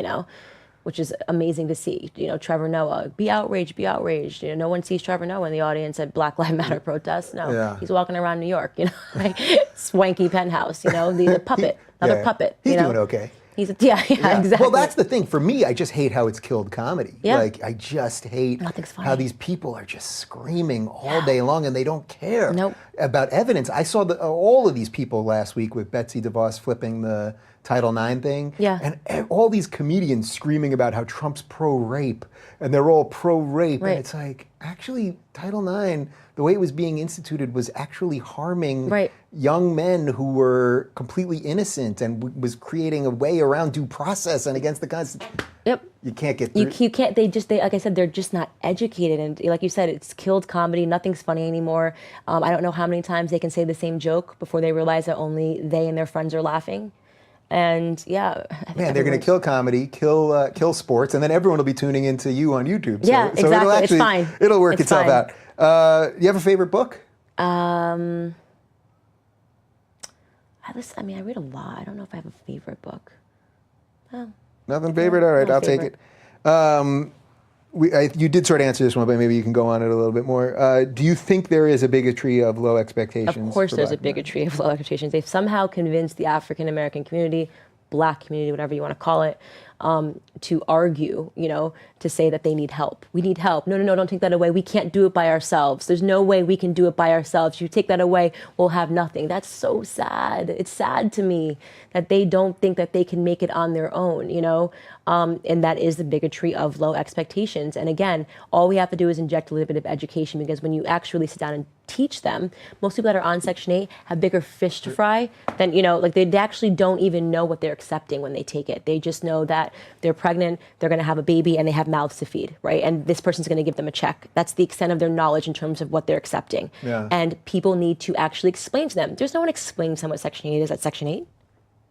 which is amazing to see. Trevor Noah, be outraged, be outraged. No one sees Trevor Noah in the audience at Black Lives Matter protests. No, he's walking around New York, like swanky penthouse, the puppet, another puppet. He's doing okay. Exactly. Well, that's the thing. For me, I just hate how it's killed comedy. Yeah. Like, I just hate how these people are just screaming all day long and they don't care about evidence. I saw all of these people last week with Betsy DeVos flipping the Title IX thing. Yeah. And all these comedians screaming about how Trump's pro-rape and they're all pro-rape. Right. And it's like, actually, Title IX, the way it was being instituted was actually harming young men who were completely innocent and was creating a way around due process and against the Constitution. Yep. You can't get through. You can't, they like I said, they're just not educated. And like you said, it's killed comedy. Nothing's funny anymore. I don't know how many times they can say the same joke before they realize that only they and their friends are laughing. And I think they're going to kill comedy, kill sports, and then everyone will be tuning into you on YouTube. So exactly. It's fine. It'll work itself out. You have a favorite book? I read a lot. I don't know if I have a favorite book. Nothing favorite? All right, I'll take it. You did sort of answer this one, but maybe you can go on it a little bit more. Do you think there is a bigotry of low expectations? Of course there's a bigotry of low expectations. They've somehow convinced the African American community, black community, whatever you want to call it, to argue, to say that they need help. We need help. No, no, no, don't take that away. We can't do it by ourselves. There's no way we can do it by ourselves. You take that away, we'll have nothing. That's so sad. It's sad to me that they don't think that they can make it on their own, and that is the bigotry of low expectations. And again, all we have to do is inject a little bit of education, because when you actually sit down and teach them, most people that are on Section 8 have bigger fish to fry than, they actually don't even know what they're accepting when they take it. They just know that they're pregnant, they're going to have a baby, and they have mouths to feed, right? And this person's going to give them a check. That's the extent of their knowledge in terms of what they're accepting. Yeah. And people need to actually explain to them. There's no one explaining to them what Section 8 is at Section 8.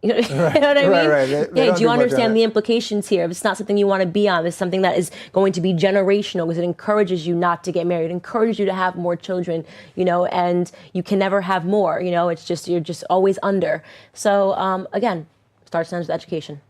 You know, right. You know what I mean? Right. Yeah, do you understand the implications here? If it's not something you want to be on, it's something that is going to be generational, because it encourages you not to get married. It encourages you to have more children, and you can never have more. It's just, you're just always under. So again, starts and ends with education.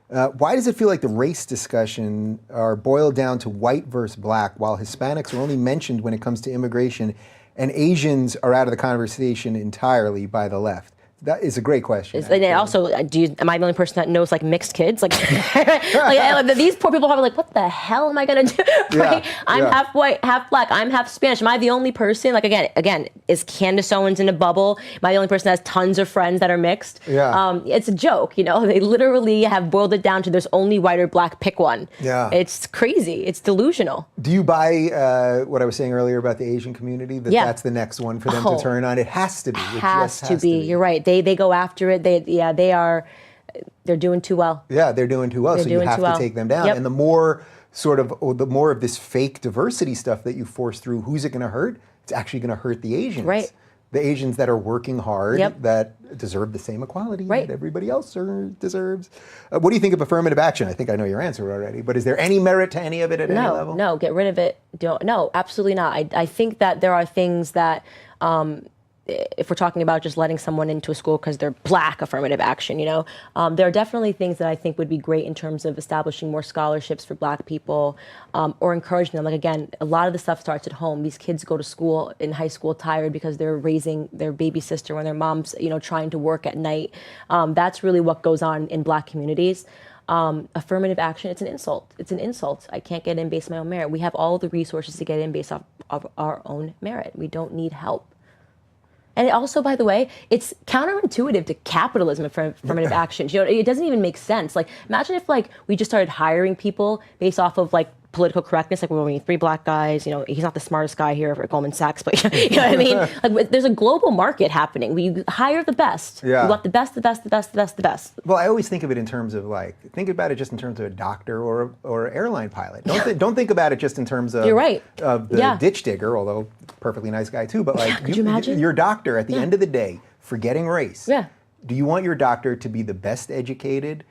Why does it feel like the race discussion are boiled down to white versus black, while Hispanics are only mentioned when it comes to immigration, and Asians are out of the conversation entirely by the left? That is a great question. And also, am I the only person that knows mixed kids? These poor people are what the hell am I gonna do? Right? Yeah, I'm half white, half black. I'm half Spanish. Am I the only person? Again, is Candace Owens in a bubble? Am I the only person that has tons of friends that are mixed? Yeah. It's a joke. They literally have boiled it down to there's only white or black. Pick one. Yeah. It's crazy. It's delusional. Do you buy what I was saying earlier about the Asian community? That's the next one for them to turn on. It has to be. It has to be. You're right. They go after it. They're doing too well. Yeah, they're doing too well. So you have to take them down. Yep. And the more of this fake diversity stuff that you force through, who's it going to hurt? It's actually going to hurt the Asians. Right. The Asians that are working hard, Yep. that deserve the same equality Right. that everybody else deserves. What do you think of affirmative action? I think I know your answer already, but is there any merit to any of it at any level? No, get rid of it. No, absolutely not. I think that there are things that, if we're talking about just letting someone into a school because they're black, affirmative action, there are definitely things that I think would be great in terms of establishing more scholarships for black people, or encouraging them. Again, a lot of the stuff starts at home. These kids go to school in high school tired because they're raising their baby sister when their mom's, trying to work at night. That's really what goes on in black communities. Affirmative action, it's an insult. It's an insult. I can't get in based on my own merit. We have all the resources to get in based off of our own merit. We don't need help. And it also, by the way, it's counterintuitive to capitalism and affirmative action. It doesn't even make sense. Imagine if we just started hiring people based off of political correctness. We need 3 black guys. He's not the smartest guy here at Goldman Sachs, but you know what I mean? There's a global market happening. We hire the best. Yeah. We want the best, the best, the best, the best, the best. Well, I always think of it in terms of think about it just in terms of a doctor or airline pilot. Don't think about it just in terms of You're right. Of the ditch digger, although perfectly nice guy too. But could you imagine? Your doctor at the end of the day, forgetting race. Yeah. Do you want your doctor to be the best educated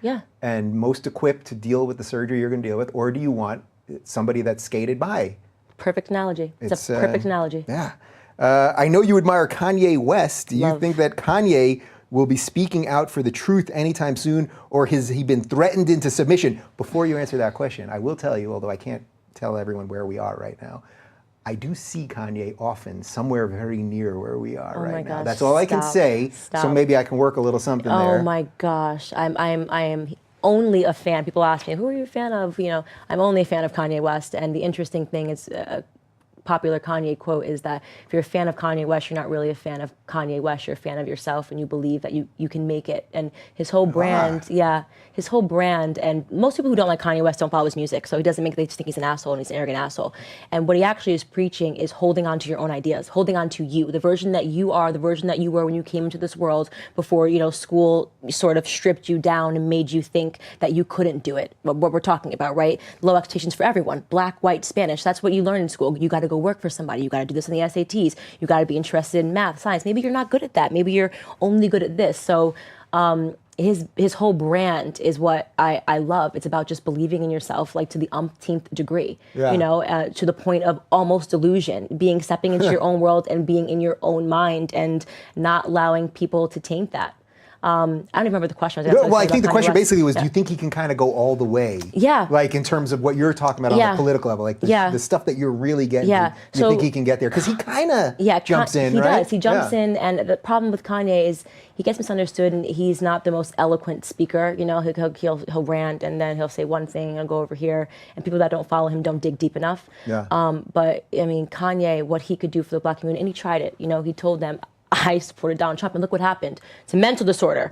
and most equipped to deal with the surgery you're going to deal with, or do you want somebody that's skated by? Perfect analogy. It's a perfect analogy. Yeah. I know you admire Kanye West. Do you think that Kanye will be speaking out for the truth anytime soon, or has he been threatened into submission? Before you answer that question, I will tell you, although I can't tell everyone where we are right now, I do see Kanye often somewhere very near where we are right now. Gosh, That's all I can say. Stop. So maybe I can work a little something there. Oh my gosh. I am only a fan. People ask me, who are you a fan of? I'm only a fan of Kanye West. And the interesting thing is, popular Kanye quote is that if you're a fan of Kanye West, you're not really a fan of Kanye West, you're a fan of yourself, and you believe that you can make it. And his whole brand, his whole brand, and most people who don't like Kanye West don't follow his music, so he doesn't they just think he's an asshole and he's an arrogant asshole. And what he actually is preaching is holding on to your own ideas, holding on to you, the version that you are, the version that you were when you came into this world before, school sort of stripped you down and made you think that you couldn't do it. What we're talking about, right? Low expectations for everyone, black, white, Spanish, that's what you learn in school. You got to go work for somebody. You got to do this on the SATs. You got to be interested in math, science. Maybe you're not good at that. Maybe you're only good at this. So his whole brand is what I love. It's about just believing in yourself, to the umpteenth degree, to the point of almost delusion, stepping into your own world and being in your own mind and not allowing people to taint that. I don't even remember the question. Well, I think the question basically was, do you think he can kind of go all the way? Yeah. Like in terms of what you're talking about on the political level, like the stuff that you're really getting to, you think he can get there? Because he kind of jumps in, he right? He does. He jumps in, and the problem with Kanye is he gets misunderstood, and he's not the most eloquent speaker. You know, he'll rant, and then he'll say one thing and go over here, and people that don't follow him don't dig deep enough. Yeah. But I mean, Kanye, what he could do for the black community, and he tried it. You know, he told them, I supported Donald Trump, and look what happened. It's a mental disorder.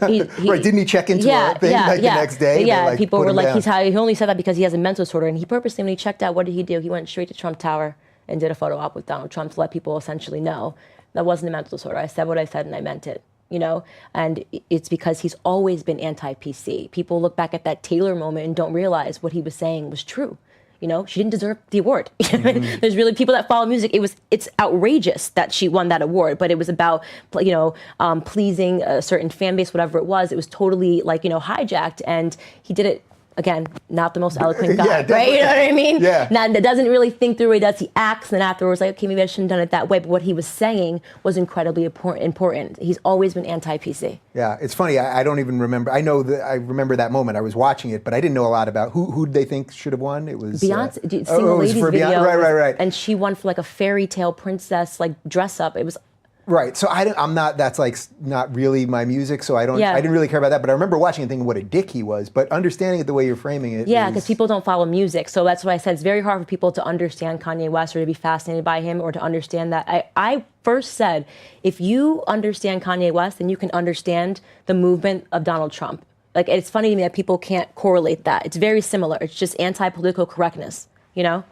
Right, didn't he check into a thing the next day? Yeah, people were like, he only said that because he has a mental disorder, and he purposely, when he checked out, what did he do? He went straight to Trump Tower and did a photo op with Donald Trump to let people essentially know that wasn't a mental disorder. I said what I said, and I meant it. You know, and it's because he's always been anti-PC. People look back at that Taylor moment and don't realize what he was saying was true. You know, she didn't deserve the award. There's really people that follow music. It's outrageous that she won that award, but it was about, you know, pleasing a certain fan base, whatever it was. It was totally like, you know, hijacked, and he did it. Again, not the most eloquent guy, right? You know what I mean? Yeah. That doesn't really think through what he does. He acts, and then afterwards, like, okay, maybe I shouldn't have done it that way. But what he was saying was incredibly important. He's always been anti-PC. Yeah, it's funny. I don't even remember. I remember that moment. I was watching it, but I didn't know a lot about who they think should have won. It was Beyonce. Did you see the ladies video? Right. And she won for like a fairy tale princess like dress up. It was. Right, so I'm not. That's like not really my music, so I don't. I didn't really care about that. But I remember watching and thinking what a dick he was. But understanding it the way you're framing it. Yeah, because people don't follow music, so that's what I said. It's very hard for people to understand Kanye West or to be fascinated by him or to understand that. I first said, if you understand Kanye West, then you can understand the movement of Donald Trump. Like, it's funny to me that people can't correlate that. It's very similar. It's just anti-political correctness. You know.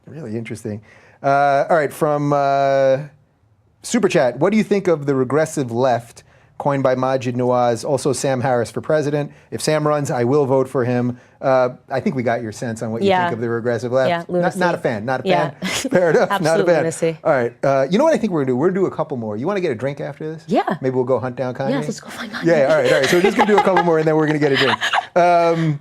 Really interesting. All right, from. Super Chat, what do you think of the regressive left, coined by Majid Nawaz, also Sam Harris for president? If Sam runs, I will vote for him. I think we got your sense on what you think of the regressive left. Yeah, lunacy. Not a fan. Fair enough. Absolute not a fan. Lunacy. All right. You know what I think we're going to do? We're going to do a couple more. You want to get a drink after this? Yeah. Maybe we'll go hunt down Kanye? Yes, let's go find Kanye. Yeah, all right. So we're just going to do a couple more, and then we're going to get a drink.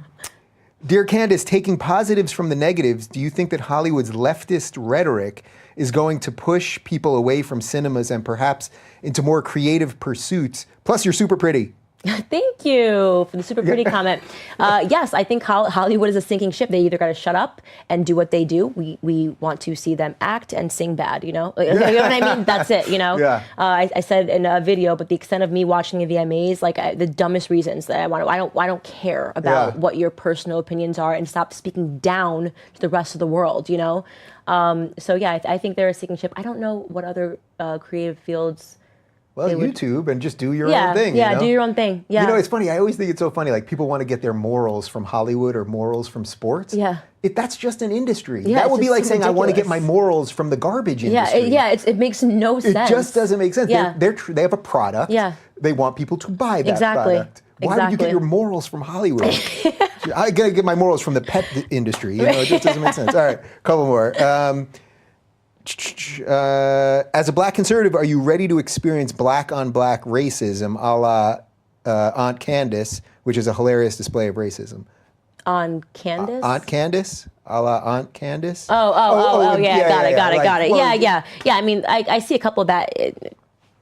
Dear Candace, taking positives from the negatives, do you think that Hollywood's leftist rhetoric is going to push people away from cinemas and perhaps into more creative pursuits? Plus, you're super pretty. Thank you for the super pretty comment. Yes, I think Hollywood is a sinking ship. They either got to shut up and do what they do. We want to see them act and sing bad, you know? You know what I mean? That's it, you know? Yeah. I said in a video, but the extent of me watching the VMAs, like the dumbest reasons that I don't care about what your personal opinions are, and stop speaking down to the rest of the world, you know? So yeah, I think they're a sinking ship. I don't know what other creative fields. Well, YouTube and just do your own thing. Yeah, you know? do your own thing. Yeah. You know, it's funny. I always think it's so funny. Like, people want to get their morals from Hollywood or morals from sports. Yeah. That's just an industry. Yeah, that would be like saying, ridiculous. I want to get my morals from the garbage industry. It makes no sense. It just doesn't make sense. Yeah. They have a product. Yeah. They want people to buy that product. Why would you get your morals from Hollywood? I gotta get my morals from the pet industry. You know, it just doesn't make sense. All right, couple more. As a black conservative, are you ready to experience black on black racism a la Aunt Candace, which is a hilarious display of racism? On Candace? Aunt Candace? A la Aunt Candace? Got it. Well, Yeah. I mean, I see a couple of that.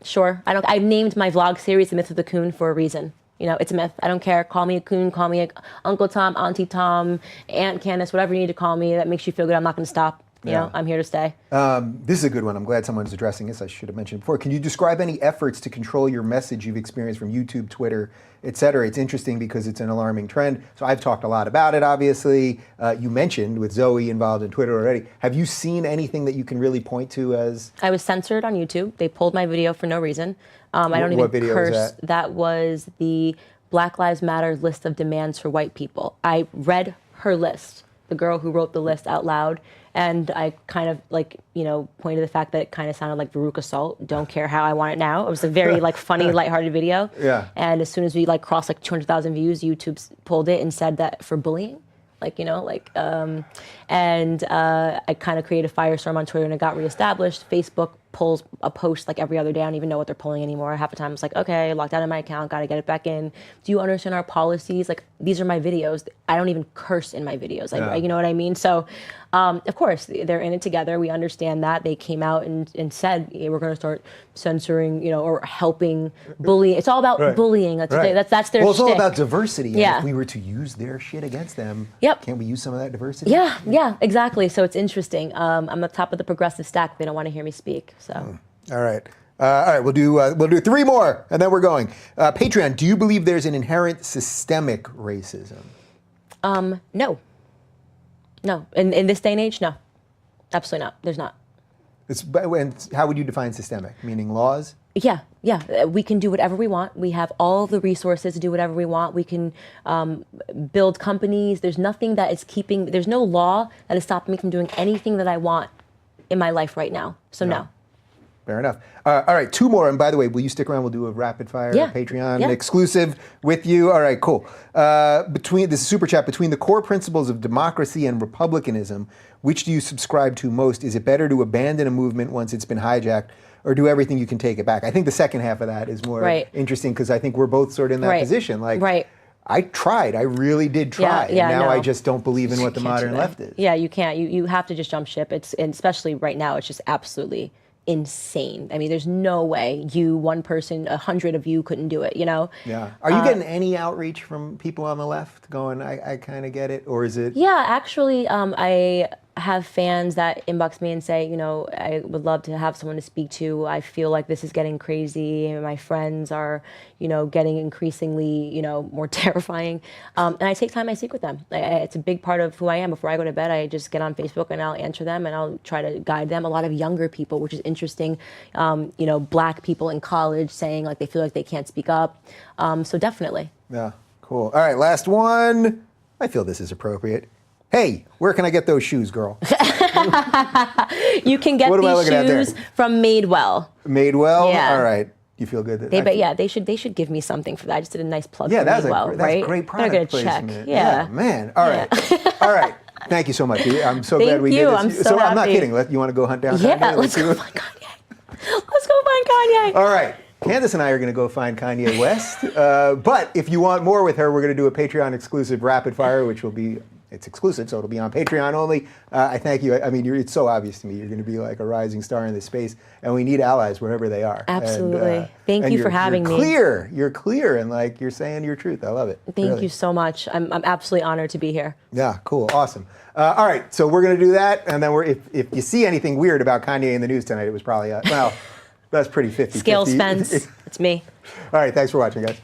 Sure. I named my vlog series The Myth of the Coon for a reason. You know, it's a myth. I don't care. Call me a coon, call me Uncle Tom, Auntie Tom, Aunt Candace, whatever you need to call me that makes you feel good. I'm not going to stop. You know, I'm here to stay. This is a good one. I'm glad someone's addressing this. I should have mentioned before. Can you describe any efforts to control your message you've experienced from YouTube, Twitter, et cetera? It's interesting because it's an alarming trend. So I've talked a lot about it, obviously. You mentioned with Zoe involved in Twitter already. Have you seen anything that you can really point to as? I was censored on YouTube. They pulled my video for no reason. I don't even what video curse. was that? That was the Black Lives Matter list of demands for white people. I read her list, the girl who wrote the list out loud. And I kind of pointed to the fact that it kind of sounded like Veruca Salt. Don't care how I want it now. It was a very funny, lighthearted video. Yeah. And as soon as we crossed 200,000 views, YouTube pulled it and said that for bullying. I kind of created a firestorm on Twitter and it got reestablished. Facebook pulls a post like every other day. I don't even know what they're pulling anymore. Half the time it's like, okay, locked out of my account, got to get it back in. Do you understand our policies? Like, these are my videos. I don't even curse in my videos. Like, you know what I mean? So, of course, they're in it together. We understand that. They came out and said, hey, we're going to start censoring, or helping bully. It's all about bullying. That's their Well, it's all shtick. about diversity. And Yeah. if we were to use their shit against them, Yep. can't we use some of that diversity? Yeah, exactly. So it's interesting. I'm the top of the progressive stack. They don't want to hear me speak. So. All right. We'll do 3 more, and then we're going. Patreon. Do you believe there's an inherent systemic racism? No. In this day and age, no. Absolutely not. There's not. And how would you define systemic? Meaning laws? Yeah. We can do whatever we want. We have all the resources to do whatever we want. We can build companies. There's nothing that is there's no law that is stopping me from doing anything that I want in my life right now. So no. Fair enough. All right, 2 more. And by the way, will you stick around? We'll do a rapid fire Patreon exclusive with you. All right, cool. This is super chat. Between the core principles of democracy and republicanism, which do you subscribe to most? Is it better to abandon a movement once it's been hijacked, or do everything you can take it back? I think the second half of that is more interesting because I think we're both sort of in that position. Like, I tried. I really did try. And now I just don't believe in what the modern left is. Yeah, you can't. You have to just jump ship. And especially right now, it's just absolutely insane. I mean, there's no way one person, 100 of you couldn't do it, Yeah. Are you getting any outreach from people on the left going, I kind of get it? Or is it? Yeah, actually, I have fans that inbox me and say, I would love to have someone to speak to. I feel like this is getting crazy and my friends are, getting increasingly, more terrifying. And I take time, I speak with them. It's a big part of who I am. Before I go to bed, I just get on Facebook and I'll answer them and I'll try to guide them. A lot of younger people, which is interesting, Black people in college saying like they feel like they can't speak up. So definitely. Yeah, cool. All right, last one. I feel this is appropriate. Hey, where can I get those shoes, girl? You can get these shoes from Madewell. Madewell? Yeah. All right. You feel good? They should give me something for that. I just did a nice plug for Madewell, that's a great product They're placement. Check. Yeah, man. All right. All right. Thank you so much. I'm so glad we did this. I'm so happy. I'm not kidding. You want to go hunt down Kanye? Yeah, let's go find Kanye. Let's go find Kanye. All right. Candace and I are going to go find Kanye West. But if you want more with her, we're going to do a Patreon exclusive rapid fire, which will be, it's exclusive, so it'll be on Patreon only. I thank you. I mean, it's so obvious to me. You're going to be like a rising star in this space, and we need allies wherever they are. Absolutely. And, thank you for having me. You're clear, and like you're saying your truth. I love it. Thank you so much. I'm absolutely honored to be here. Yeah, cool, awesome. All right, so we're going to do that, and then if you see anything weird about Kanye in the news tonight, it was probably, that's pretty 50-50. Scales fence. It's me. All right, thanks for watching, guys.